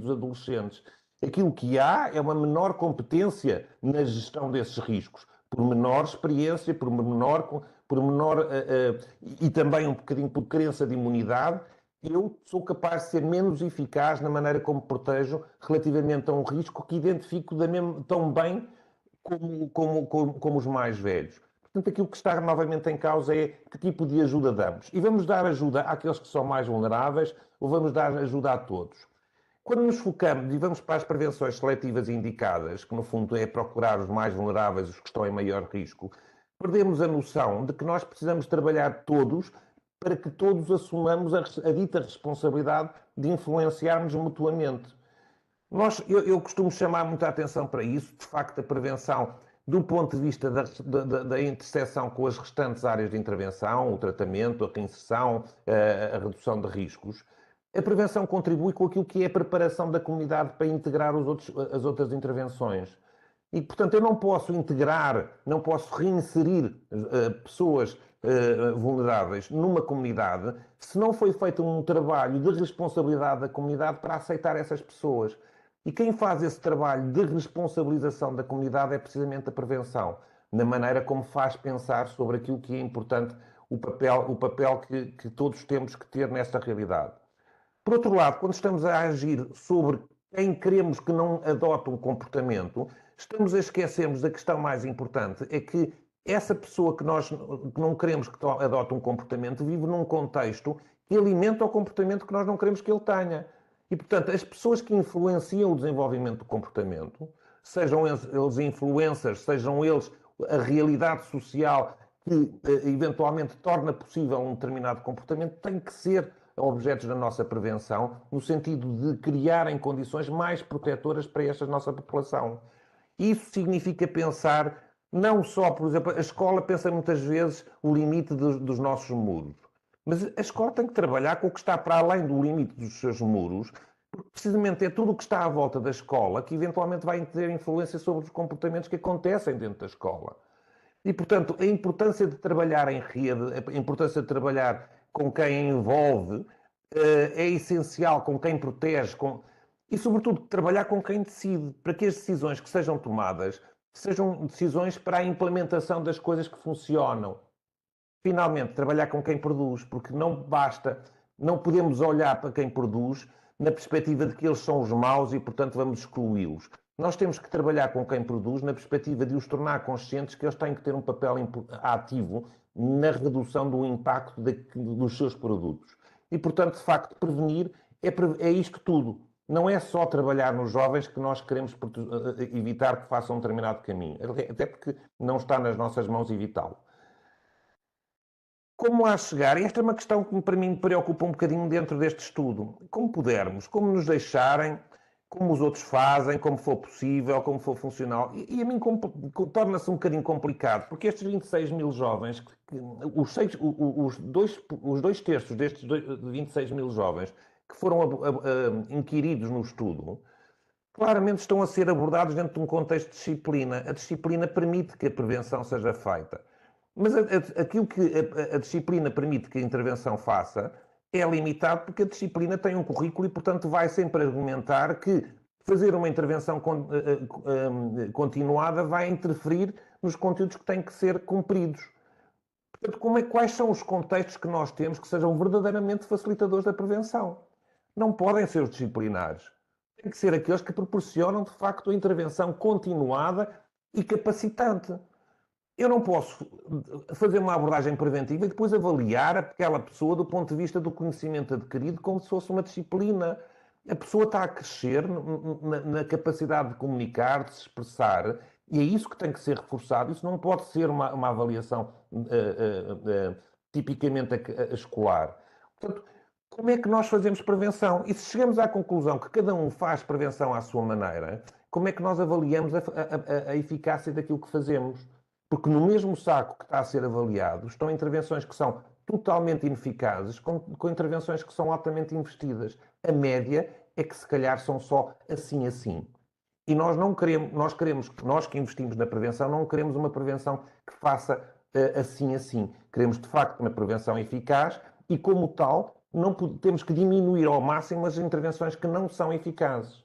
adolescentes. Aquilo que há é uma menor competência na gestão desses riscos, por menor experiência, por menor e também um bocadinho por crença de imunidade. Eu sou capaz de ser menos eficaz na maneira como protejo relativamente a um risco que identifico tão bem como os mais velhos. Portanto, aquilo que está novamente em causa é que tipo de ajuda damos. E vamos dar ajuda àqueles que são mais vulneráveis ou vamos dar ajuda a todos? Quando nos focamos e vamos para as prevenções seletivas indicadas, que no fundo é procurar os mais vulneráveis, os que estão em maior risco, perdemos a noção de que nós precisamos trabalhar todos para que todos assumamos a dita responsabilidade de influenciarmos mutuamente. Eu costumo chamar muita atenção para isso, de facto, a prevenção, do ponto de vista da interseção com as restantes áreas de intervenção, o tratamento, a reinserção, a redução de riscos. A prevenção contribui com aquilo que é a preparação da comunidade para integrar as outras intervenções. E, portanto, eu não posso integrar, não posso reinserir pessoas vulneráveis numa comunidade se não foi feito um trabalho de responsabilidade da comunidade para aceitar essas pessoas. E quem faz esse trabalho de responsabilização da comunidade é precisamente a prevenção, na maneira como faz pensar sobre aquilo que é importante, o papel que todos temos que ter nesta realidade. Por outro lado, quando estamos a agir sobre quem queremos que não adote um comportamento, estamos a esquecermos da questão mais importante, é que essa pessoa que não queremos que adote um comportamento vive num contexto que alimenta o comportamento que nós não queremos que ele tenha. E, portanto, as pessoas que influenciam o desenvolvimento do comportamento, sejam eles influencers, sejam eles a realidade social que eventualmente torna possível um determinado comportamento, têm que ser objetos da nossa prevenção, no sentido de criarem condições mais protetoras para esta nossa população. Isso significa pensar, não só, por exemplo, a escola pensa muitas vezes o limite dos nossos muros, mas a escola tem que trabalhar com o que está para além do limite dos seus muros, porque precisamente é tudo o que está à volta da escola que eventualmente vai ter influência sobre os comportamentos que acontecem dentro da escola. E, portanto, a importância de trabalhar em rede, a importância de trabalhar com quem envolve, é essencial, com quem protege, e, sobretudo, trabalhar com quem decide, para que as decisões que sejam tomadas sejam decisões para a implementação das coisas que funcionam. Finalmente, trabalhar com quem produz, porque não basta, não podemos olhar para quem produz na perspectiva de que eles são os maus e, portanto, vamos excluí-los. Nós temos que trabalhar com quem produz na perspectiva de os tornar conscientes que eles têm que ter um papel ativo na redução do impacto dos seus produtos. E, portanto, de facto, prevenir é isto tudo. Não é só trabalhar nos jovens que nós queremos evitar que façam um determinado caminho, até porque não está nas nossas mãos evitá-lo. Como lá chegar? Esta é uma questão que para mim me preocupa um bocadinho dentro deste estudo. Como pudermos, como nos deixarem, como os outros fazem, como for possível, como for funcional. E a mim torna-se um bocadinho complicado, porque estes 26 mil jovens, os dois terços destes 26 mil jovens que foram inquiridos no estudo, claramente estão a ser abordados dentro de um contexto de disciplina. A disciplina permite que a prevenção seja feita. Mas aquilo que a disciplina permite que a intervenção faça é limitado porque a disciplina tem um currículo e, portanto, vai sempre argumentar que fazer uma intervenção continuada vai interferir nos conteúdos que têm que ser cumpridos. Portanto, quais são os contextos que nós temos que sejam verdadeiramente facilitadores da prevenção? Não podem ser os disciplinares. Tem que ser aqueles que proporcionam, de facto, a intervenção continuada e capacitante. Eu não posso fazer uma abordagem preventiva e depois avaliar aquela pessoa do ponto de vista do conhecimento adquirido como se fosse uma disciplina. A pessoa está a crescer na capacidade de comunicar, de se expressar, e é isso que tem que ser reforçado. Isso não pode ser uma avaliação tipicamente escolar. Portanto, como é que nós fazemos prevenção? E se chegamos à conclusão que cada um faz prevenção à sua maneira, como é que nós avaliamos a eficácia daquilo que fazemos? Porque no mesmo saco que está a ser avaliado estão intervenções que são totalmente ineficazes com intervenções que são altamente investidas. A média é que se calhar são só assim. E nós que investimos na prevenção, não queremos uma prevenção que faça assim. Queremos, de facto, uma prevenção eficaz e, como tal, temos que diminuir ao máximo as intervenções que não são eficazes.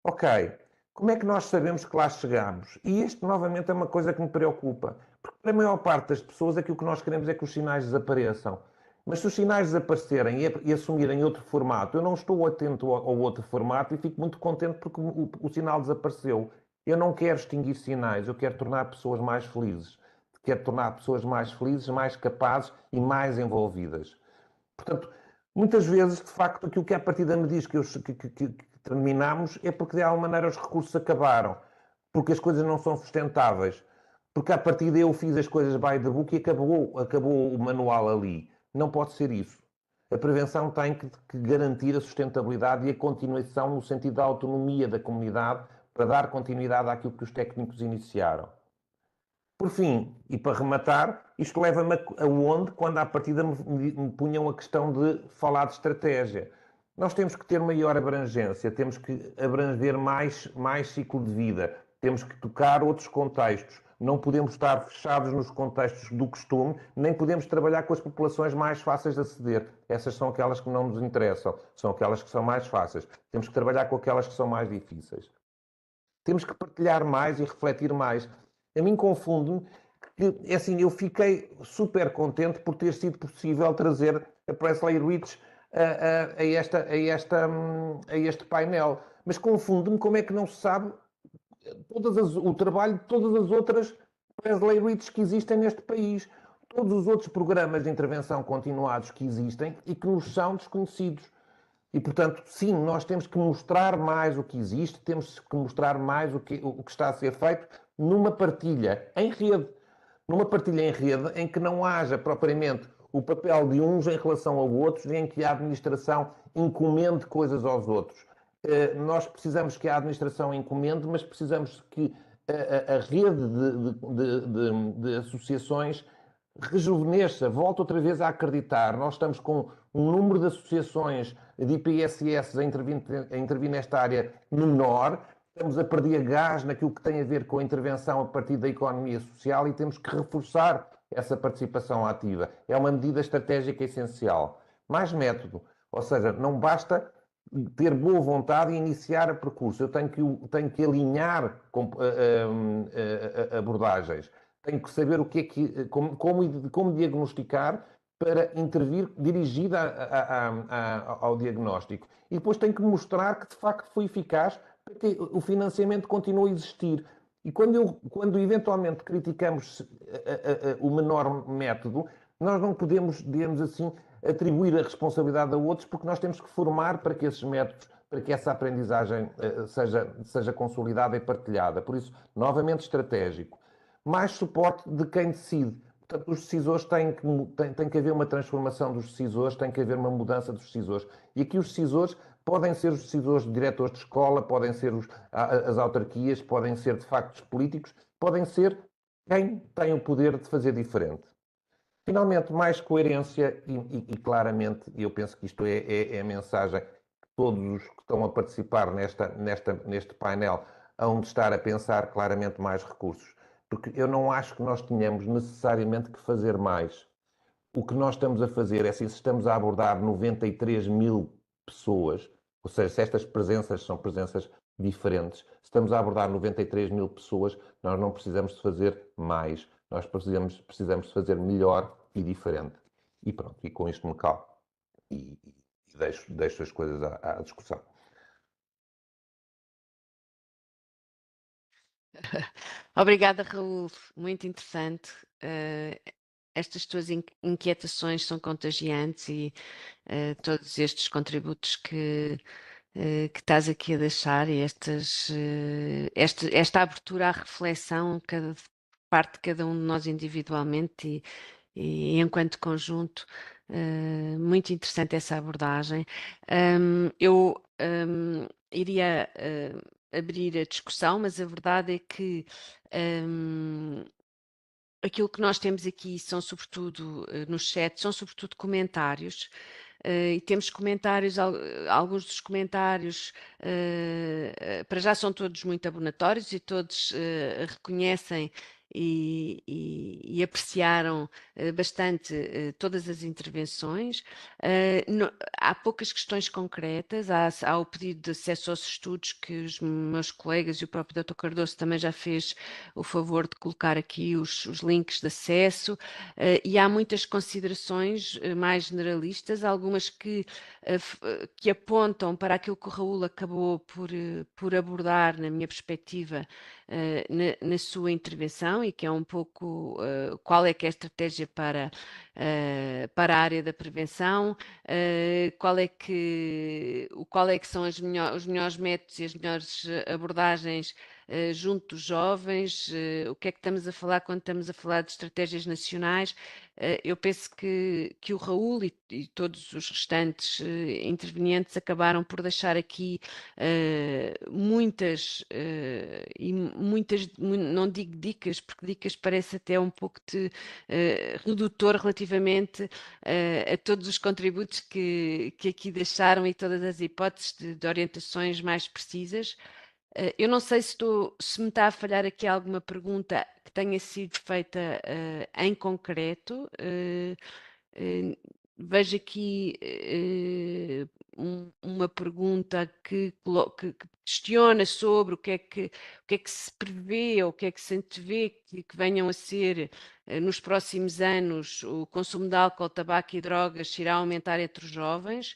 Ok. Como é que nós sabemos que lá chegamos? E isto, novamente, é uma coisa que me preocupa. Porque, para a maior parte das pessoas, aquilo que nós queremos é que os sinais desapareçam. Mas se os sinais desaparecerem e assumirem outro formato, eu não estou atento ao outro formato e fico muito contente porque o sinal desapareceu. Eu não quero extinguir sinais, eu quero tornar pessoas mais felizes. Quero tornar pessoas mais felizes, mais capazes e mais envolvidas. Portanto, muitas vezes, de facto, aquilo que à partida me diz que terminamos é porque de alguma maneira os recursos acabaram, porque as coisas não são sustentáveis, porque à partida eu fiz as coisas by the book e acabou o manual ali. Não pode ser isso. A prevenção tem que garantir a sustentabilidade e a continuação no sentido da autonomia da comunidade para dar continuidade àquilo que os técnicos iniciaram. Por fim, e para rematar, isto leva-me aonde, quando à partida me punham a questão de falar de estratégia. Nós temos que ter maior abrangência, temos que abranger mais ciclo de vida, temos que tocar outros contextos. Não podemos estar fechados nos contextos do costume, nem podemos trabalhar com as populações mais fáceis de aceder. Essas são aquelas que não nos interessam, são aquelas que são mais fáceis. Temos que trabalhar com aquelas que são mais difíceis. Temos que partilhar mais e refletir mais. A mim confunde-me que, assim, eu fiquei super contente por ter sido possível trazer a Presley Rich a este painel. Mas confunde-me como é que não se sabe o trabalho de todas as outras Presley Reach que existem neste país, todos os outros programas de intervenção continuados que existem e que nos são desconhecidos. E, portanto, sim, nós temos que mostrar mais o que existe, temos que mostrar mais o que está a ser feito numa partilha em rede. Numa partilha em rede em que não haja propriamente o papel de uns em relação a outros e em que a administração encomende coisas aos outros. Nós precisamos que a administração encomende, mas precisamos que a rede de associações rejuvenesça, volta outra vez a acreditar. Nós estamos com um número de associações de IPSS a intervir nesta área menor, estamos a perder gás naquilo que tem a ver com a intervenção a partir da economia social e temos que reforçar essa participação ativa. É uma medida estratégica essencial. Mais método, ou seja, não basta ter boa vontade e iniciar o percurso. Eu tenho que alinhar abordagens. Tenho que saber o que é que, como diagnosticar para intervir dirigida ao diagnóstico. E depois tenho que mostrar que de facto foi eficaz para que o financiamento continue a existir. E quando eventualmente criticamos o menor método, nós não podemos, digamos assim, atribuir a responsabilidade a outros, porque nós temos que formar para que esses métodos, para que essa aprendizagem seja consolidada e partilhada. Por isso, novamente estratégico. Mais suporte de quem decide. Portanto, os decisores tem que haver uma transformação dos decisores, tem que haver uma mudança dos decisores. E aqui os decisores podem ser os decisores de diretores de escola, podem ser as autarquias, podem ser, de facto, os políticos, podem ser quem tem o poder de fazer diferente. Finalmente, mais coerência e claramente, eu penso que isto é a mensagem que todos os que estão a participar neste painel hão de estar a pensar claramente mais recursos. Porque eu não acho que nós tenhamos necessariamente que fazer mais. O que nós estamos a fazer é, se estamos a abordar 93 mil pessoas, ou seja, se estas presenças são presenças diferentes, se estamos a abordar 93 mil pessoas, nós não precisamos de fazer mais. Nós precisamos de fazer melhor e diferente. E pronto, e com isto me calo e deixo as coisas à discussão. Obrigada, Raul. Muito interessante. Estas tuas inquietações são contagiantes e todos estes contributos que estás aqui a deixar e esta abertura à reflexão, parte de cada um de nós individualmente e enquanto conjunto, muito interessante essa abordagem. Eu iria abrir a discussão, mas a verdade é que aquilo que nós temos aqui são sobretudo, no chat, são sobretudo comentários. E temos comentários, alguns dos comentários para já são todos muito abonatórios e todos reconhecem e apreciaram bastante todas as intervenções. Há poucas questões concretas, há o pedido de acesso aos estudos que os meus colegas e o próprio Dr. Cardoso também já fez o favor de colocar aqui os links de acesso, e há muitas considerações mais generalistas, algumas que apontam para aquilo que o Raul acabou por abordar, na minha perspectiva, na sua intervenção, e que é um pouco qual é que é a estratégia para a área da prevenção, qual é que são os melhores métodos e as melhores abordagens junto dos jovens, o que é que estamos a falar quando estamos a falar de estratégias nacionais. Eu penso que o Raul e todos os restantes intervenientes acabaram por deixar aqui muitas, não digo dicas, porque dicas parece até um pouco redutor relativamente a todos os contributos que aqui deixaram e todas as hipóteses de orientações mais precisas. Eu não sei se me está a falhar aqui alguma pergunta que tenha sido feita em concreto. Vejo aqui uma pergunta que questiona sobre o que é que se prevê ou o que é que se antevê que venham a ser nos próximos anos. O consumo de álcool, tabaco e drogas irá aumentar entre os jovens.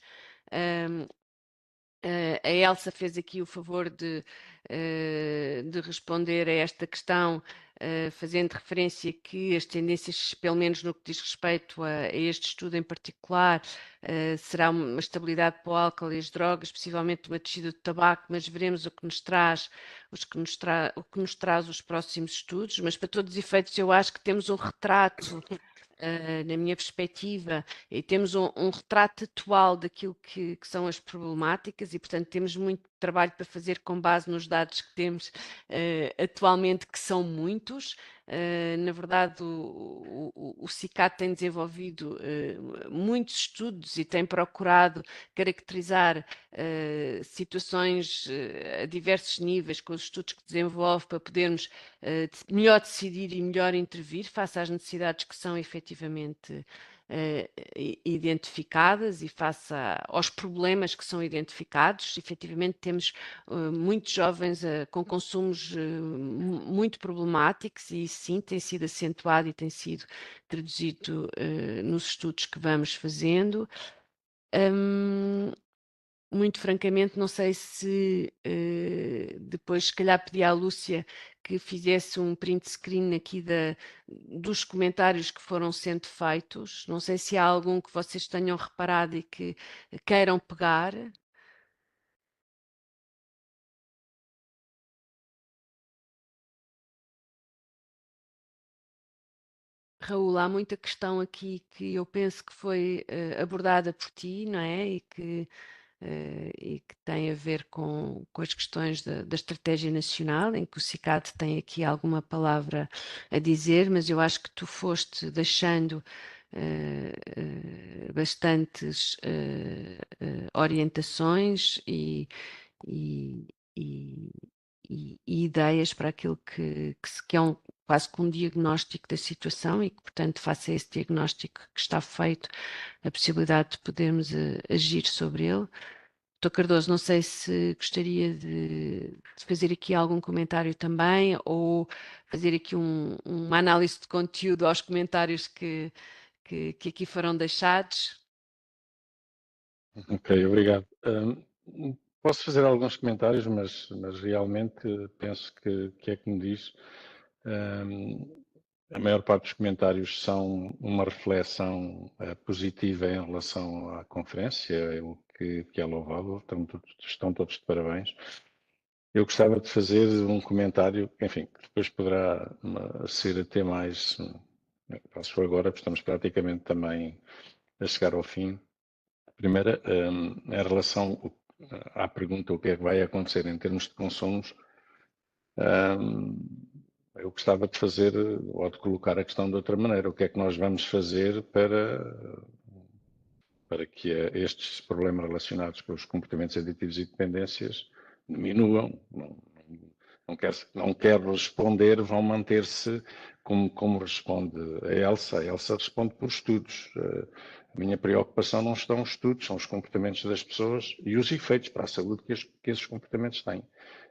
A Elsa fez aqui o favor de de responder a esta questão, fazendo referência que as tendências, pelo menos no que diz respeito a este estudo em particular, será uma estabilidade para o álcool e as drogas, possivelmente uma descida do tabaco, mas veremos o que nos traz, o que nos traz os próximos estudos. Mas para todos os efeitos, eu acho que temos um retrato na minha perspectiva, e temos um retrato atual daquilo que são as problemáticas e, portanto, temos muito trabalho para fazer com base nos dados que temos atualmente, que são muitos. Na verdade, o CICAD tem desenvolvido muitos estudos e tem procurado caracterizar situações a diversos níveis com os estudos que desenvolve para podermos melhor decidir e melhor intervir face às necessidades que são efetivamente identificadas e face aos problemas que são identificados. Efetivamente temos muitos jovens com consumos muito problemáticos e isso sim tem sido acentuado e tem sido traduzido nos estudos que vamos fazendo. Muito francamente, não sei se depois, se calhar, pedi à Lúcia que fizesse um print screen aqui dos comentários que foram sendo feitos. Não sei se há algum que vocês tenham reparado e que queiram pegar. Raul, há muita questão aqui que eu penso que foi abordada por ti, não é? E que tem a ver com as questões da estratégia nacional, em que o CICAD tem aqui alguma palavra a dizer, mas eu acho que tu foste deixando bastantes orientações e ideias para aquilo que é quase que um diagnóstico da situação e que, portanto, face a esse diagnóstico que está feito, a possibilidade de podermos agir sobre ele. Dr. Cardoso, não sei se gostaria de fazer aqui algum comentário também ou fazer aqui uma análise de conteúdo aos comentários que aqui foram deixados. Ok, obrigado. Posso fazer alguns comentários, mas realmente penso que é como diz. A maior parte dos comentários são uma reflexão positiva em relação à conferência, o que é louvável, estão todos de parabéns. Eu gostava de fazer um comentário, enfim, que depois poderá ser até mais, faço agora, porque estamos praticamente também a chegar ao fim. Primeira, em relação à pergunta o que é que vai acontecer em termos de consumos, eu gostava de fazer, ou de colocar a questão de outra maneira. O que é que nós vamos fazer para que estes problemas relacionados com os comportamentos aditivos e dependências diminuam? Não quero responder, vão manter-se como responde a Elsa. A Elsa responde por estudos. A minha preocupação não estão os estudos, são os comportamentos das pessoas e os efeitos para a saúde que esses comportamentos têm.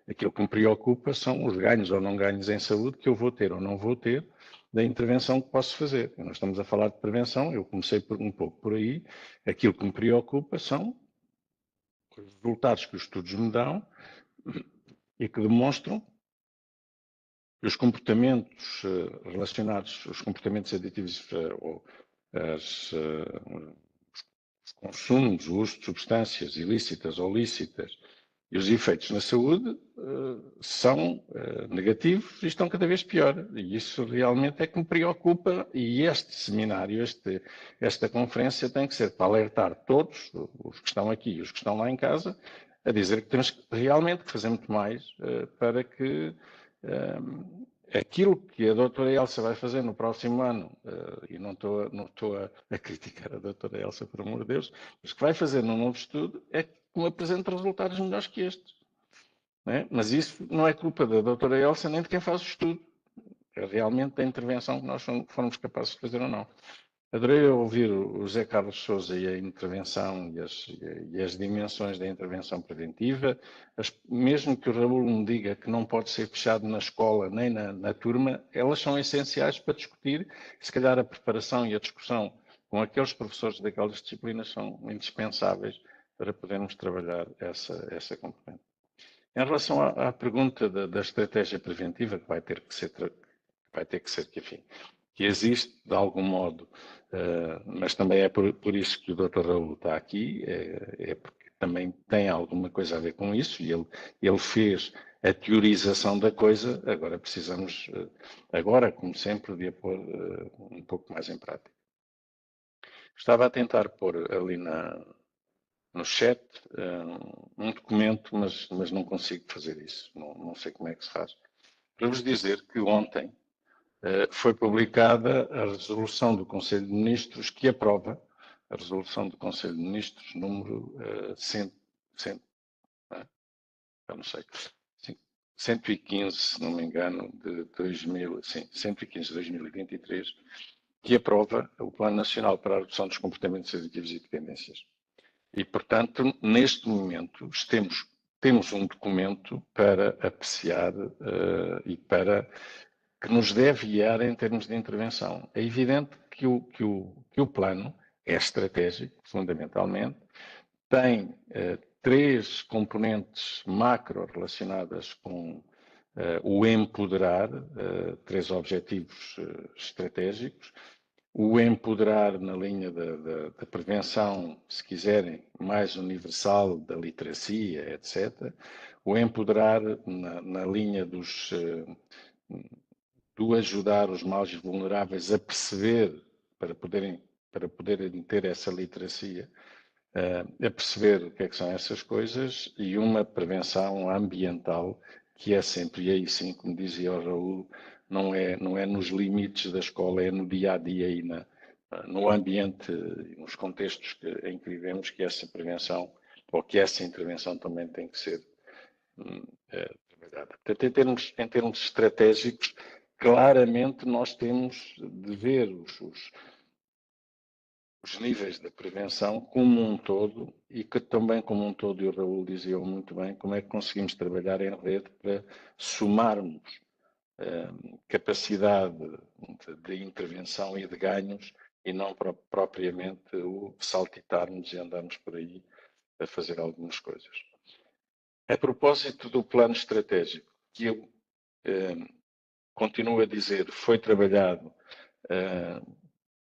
Aquilo que me preocupa são os ganhos ou não ganhos em saúde que eu vou ter ou não vou ter da intervenção que posso fazer. Nós estamos a falar de prevenção, eu comecei um pouco por aí. Aquilo que me preocupa são os resultados que os estudos me dão e que demonstram que os comportamentos relacionados, os comportamentos aditivos ou os consumos, o uso de substâncias ilícitas ou lícitas e os efeitos na saúde são negativos e estão cada vez pior. E isso realmente é que me preocupa e este seminário, esta conferência tem que ser para alertar todos, os que estão aqui e os que estão lá em casa, a dizer que temos realmente que fazer muito mais para que aquilo que a doutora Elsa vai fazer no próximo ano, e não estou a criticar a doutora Elsa, por amor de Deus, mas que vai fazer num novo estudo é que me apresente resultados melhores que estes. Não é? Mas isso não é culpa da doutora Elsa nem de quem faz o estudo. É realmente da intervenção que nós formos capazes de fazer ou não. Adorei ouvir o José Carlos Sousa e a intervenção e as dimensões da intervenção preventiva. Mesmo que o Raul me diga que não pode ser fechado na escola nem na turma, elas são essenciais para discutir. Se calhar a preparação e a discussão com aqueles professores daquelas disciplinas são indispensáveis para podermos trabalhar essa componente. Em relação à pergunta da estratégia preventiva, que vai ter que ser, enfim, que existe de algum modo, mas também é por isso que o Dr. Raul está aqui, é porque também tem alguma coisa a ver com isso, e ele fez a teorização da coisa, agora precisamos, agora, como sempre, de a pôr um pouco mais em prática. Estava a tentar pôr ali no chat um documento, mas não consigo fazer isso, não sei como é que se faz. Para vos dizer que ontem foi publicada a resolução do Conselho de Ministros que aprova a resolução do Conselho de Ministros número 115, se não me engano, de 115 de 2023, que aprova o Plano Nacional para a Redução dos Comportamentos Aditivos e Dependências. E, portanto, neste momento, temos um documento para apreciar e para que nos deve guiar em termos de intervenção. É evidente que o plano é estratégico, fundamentalmente, tem 3 componentes macro relacionadas com o empoderar, 3 objetivos estratégicos. O empoderar na linha da prevenção, se quiserem, mais universal, da literacia, etc. O empoderar na linha do ajudar os mais vulneráveis a perceber, para poderem ter essa literacia, a perceber o que é que são essas coisas, e uma prevenção ambiental, que é sempre, e aí sim, como dizia o Raul, não é nos limites da escola, é no dia a dia e no ambiente e nos contextos em que vivemos que essa prevenção ou que essa intervenção também tem que ser trabalhada. Portanto, em termos estratégicos, claramente nós temos de ver os níveis da prevenção como um todo, e que também como um todo, e o Raul dizia muito bem, como é que conseguimos trabalhar em rede para somarmos capacidade de intervenção e de ganhos, e não propriamente o saltitarmos e andarmos por aí a fazer algumas coisas. A propósito do plano estratégico, que eu continuo a dizer, foi trabalhado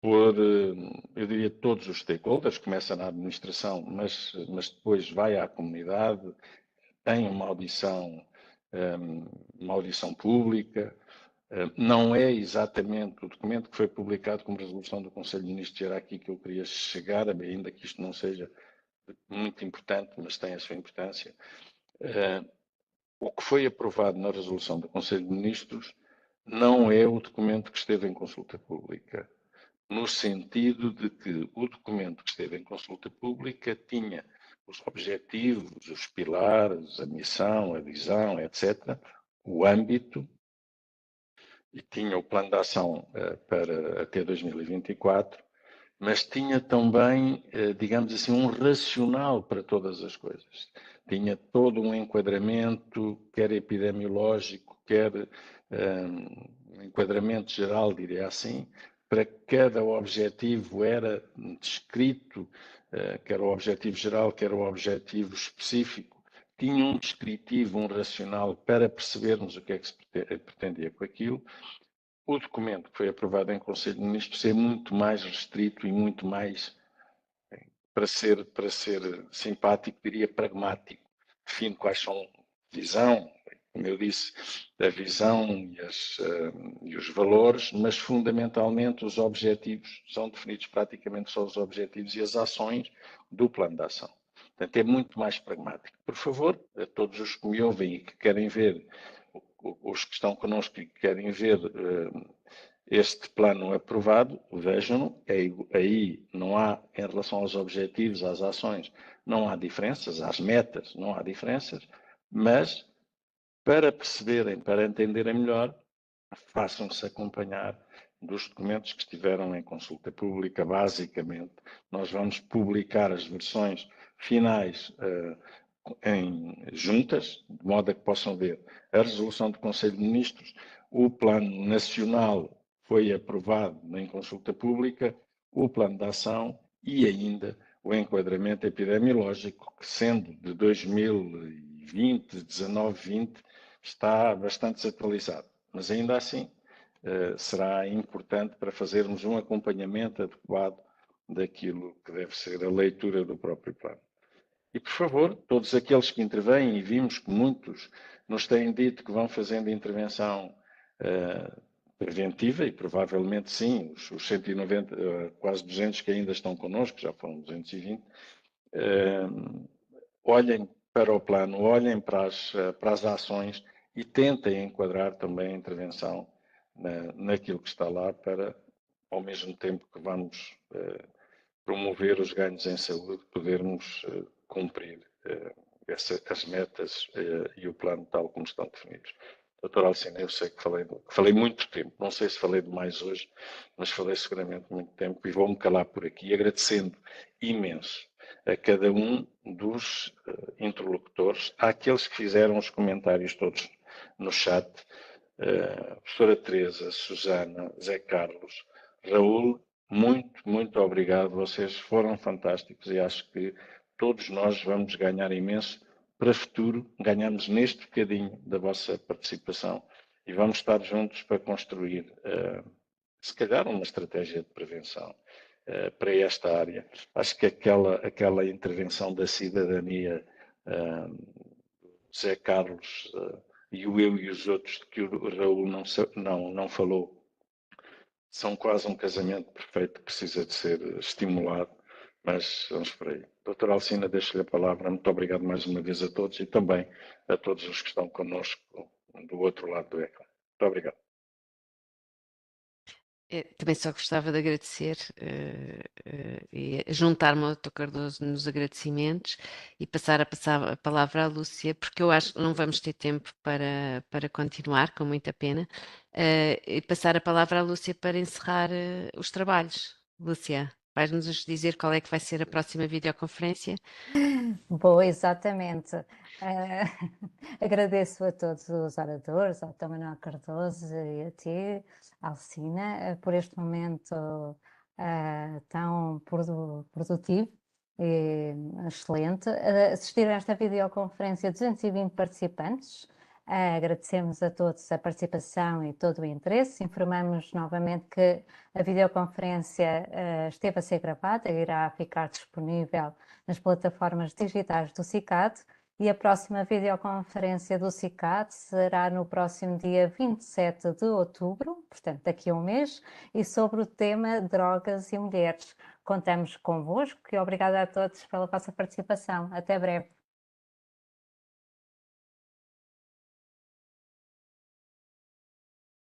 por, eu diria, todos os stakeholders, começa na administração, mas depois vai à comunidade, tem uma audição pública. Não é exatamente o documento que foi publicado como resolução do Conselho de Ministros, era aqui que eu queria chegar, ainda que isto não seja muito importante, mas tem a sua importância. O que foi aprovado na resolução do Conselho de Ministros não é o documento que esteve em consulta pública, no sentido de que o documento que esteve em consulta pública tinha os objetivos, os pilares, a missão, a visão, etc., o âmbito, e tinha o plano de ação para até 2024, mas tinha também, digamos assim, um racional para todas as coisas. Tinha todo um enquadramento, quer epidemiológico, quer um enquadramento geral, diria assim, para cada objetivo era descrito, quer o objetivo geral, quer o objetivo específico. Tinha um descritivo, um racional para percebermos o que é que se pretendia com aquilo. O documento que foi aprovado em Conselho de Ministros é muito mais restrito e muito mais, para ser simpático, diria pragmático. Define quais são a visão, como eu disse, a visão e os valores, mas fundamentalmente os objetivos, são definidos praticamente só os objetivos e as ações do plano de ação. Portanto, é muito mais pragmático. Por favor, a todos os que me ouvem e que querem ver, os que estão connosco e que querem ver este plano aprovado, vejam-no. Aí não há, em relação aos objetivos, às ações, não há diferenças, às metas não há diferenças, mas para perceberem, para entenderem melhor, façam-se acompanhar dos documentos que estiveram em consulta pública. Basicamente, nós vamos publicar as versões finais juntas, de modo a que possam ver a resolução do Conselho de Ministros, o Plano Nacional foi aprovado em consulta pública, o Plano de Ação e ainda o enquadramento epidemiológico, que sendo de 2020 20, 19, 20, está bastante desatualizado. Mas ainda assim, será importante para fazermos um acompanhamento adequado daquilo que deve ser a leitura do próprio plano. E, por favor, todos aqueles que intervêm, e vimos que muitos nos têm dito que vão fazendo intervenção preventiva, e provavelmente sim, os 190, quase 200 que ainda estão connosco, já foram 220, olhem para o plano, olhem para as ações e tentem enquadrar também a intervenção naquilo que está lá para, ao mesmo tempo que vamos promover os ganhos em saúde, podermos cumprir as metas e o plano tal como estão definidos. Doutor Alcina, eu sei que falei muito tempo, não sei se falei demais hoje, mas falei seguramente muito tempo e vou-me calar por aqui, agradecendo imenso a cada um dos interlocutores, àqueles que fizeram os comentários todos no chat, professora Teresa, Susana, Zé Carlos, Raul, muito obrigado, vocês foram fantásticos e acho que todos nós vamos ganhar imenso para o futuro, ganhamos neste bocadinho da vossa participação e vamos estar juntos para construir, se calhar, uma estratégia de prevenção para esta área. Acho que aquela intervenção da cidadania, Zé Carlos e o eu e os outros, que o Raul não falou, são quase um casamento perfeito que precisa de ser estimulado, mas vamos por aí. Doutora Alcina, deixo-lhe a palavra. Muito obrigado mais uma vez a todos e também a todos os que estão connosco do outro lado do ecrã. Muito obrigado. Também só gostava de agradecer e juntar-me ao Dr. Cardoso nos agradecimentos e passar a palavra à Lúcia, porque eu acho que não vamos ter tempo para continuar, com muita pena, e passar a palavra à Lúcia para encerrar os trabalhos. Lúcia, vais-nos dizer qual é que vai ser a próxima videoconferência? Boa, exatamente. Agradeço a todos os oradores, ao Dr. Manuel Cardoso e a ti, Alcina, por este momento tão produtivo e excelente. Assistiram a esta videoconferência 220 participantes. Agradecemos a todos a participação e todo o interesse. Informamos novamente que a videoconferência esteve a ser gravada e irá ficar disponível nas plataformas digitais do CICAD e a próxima videoconferência do CICAD será no próximo dia 27 de outubro, portanto daqui a um mês, e sobre o tema drogas e mulheres. Contamos convosco e obrigada a todos pela vossa participação. Até breve.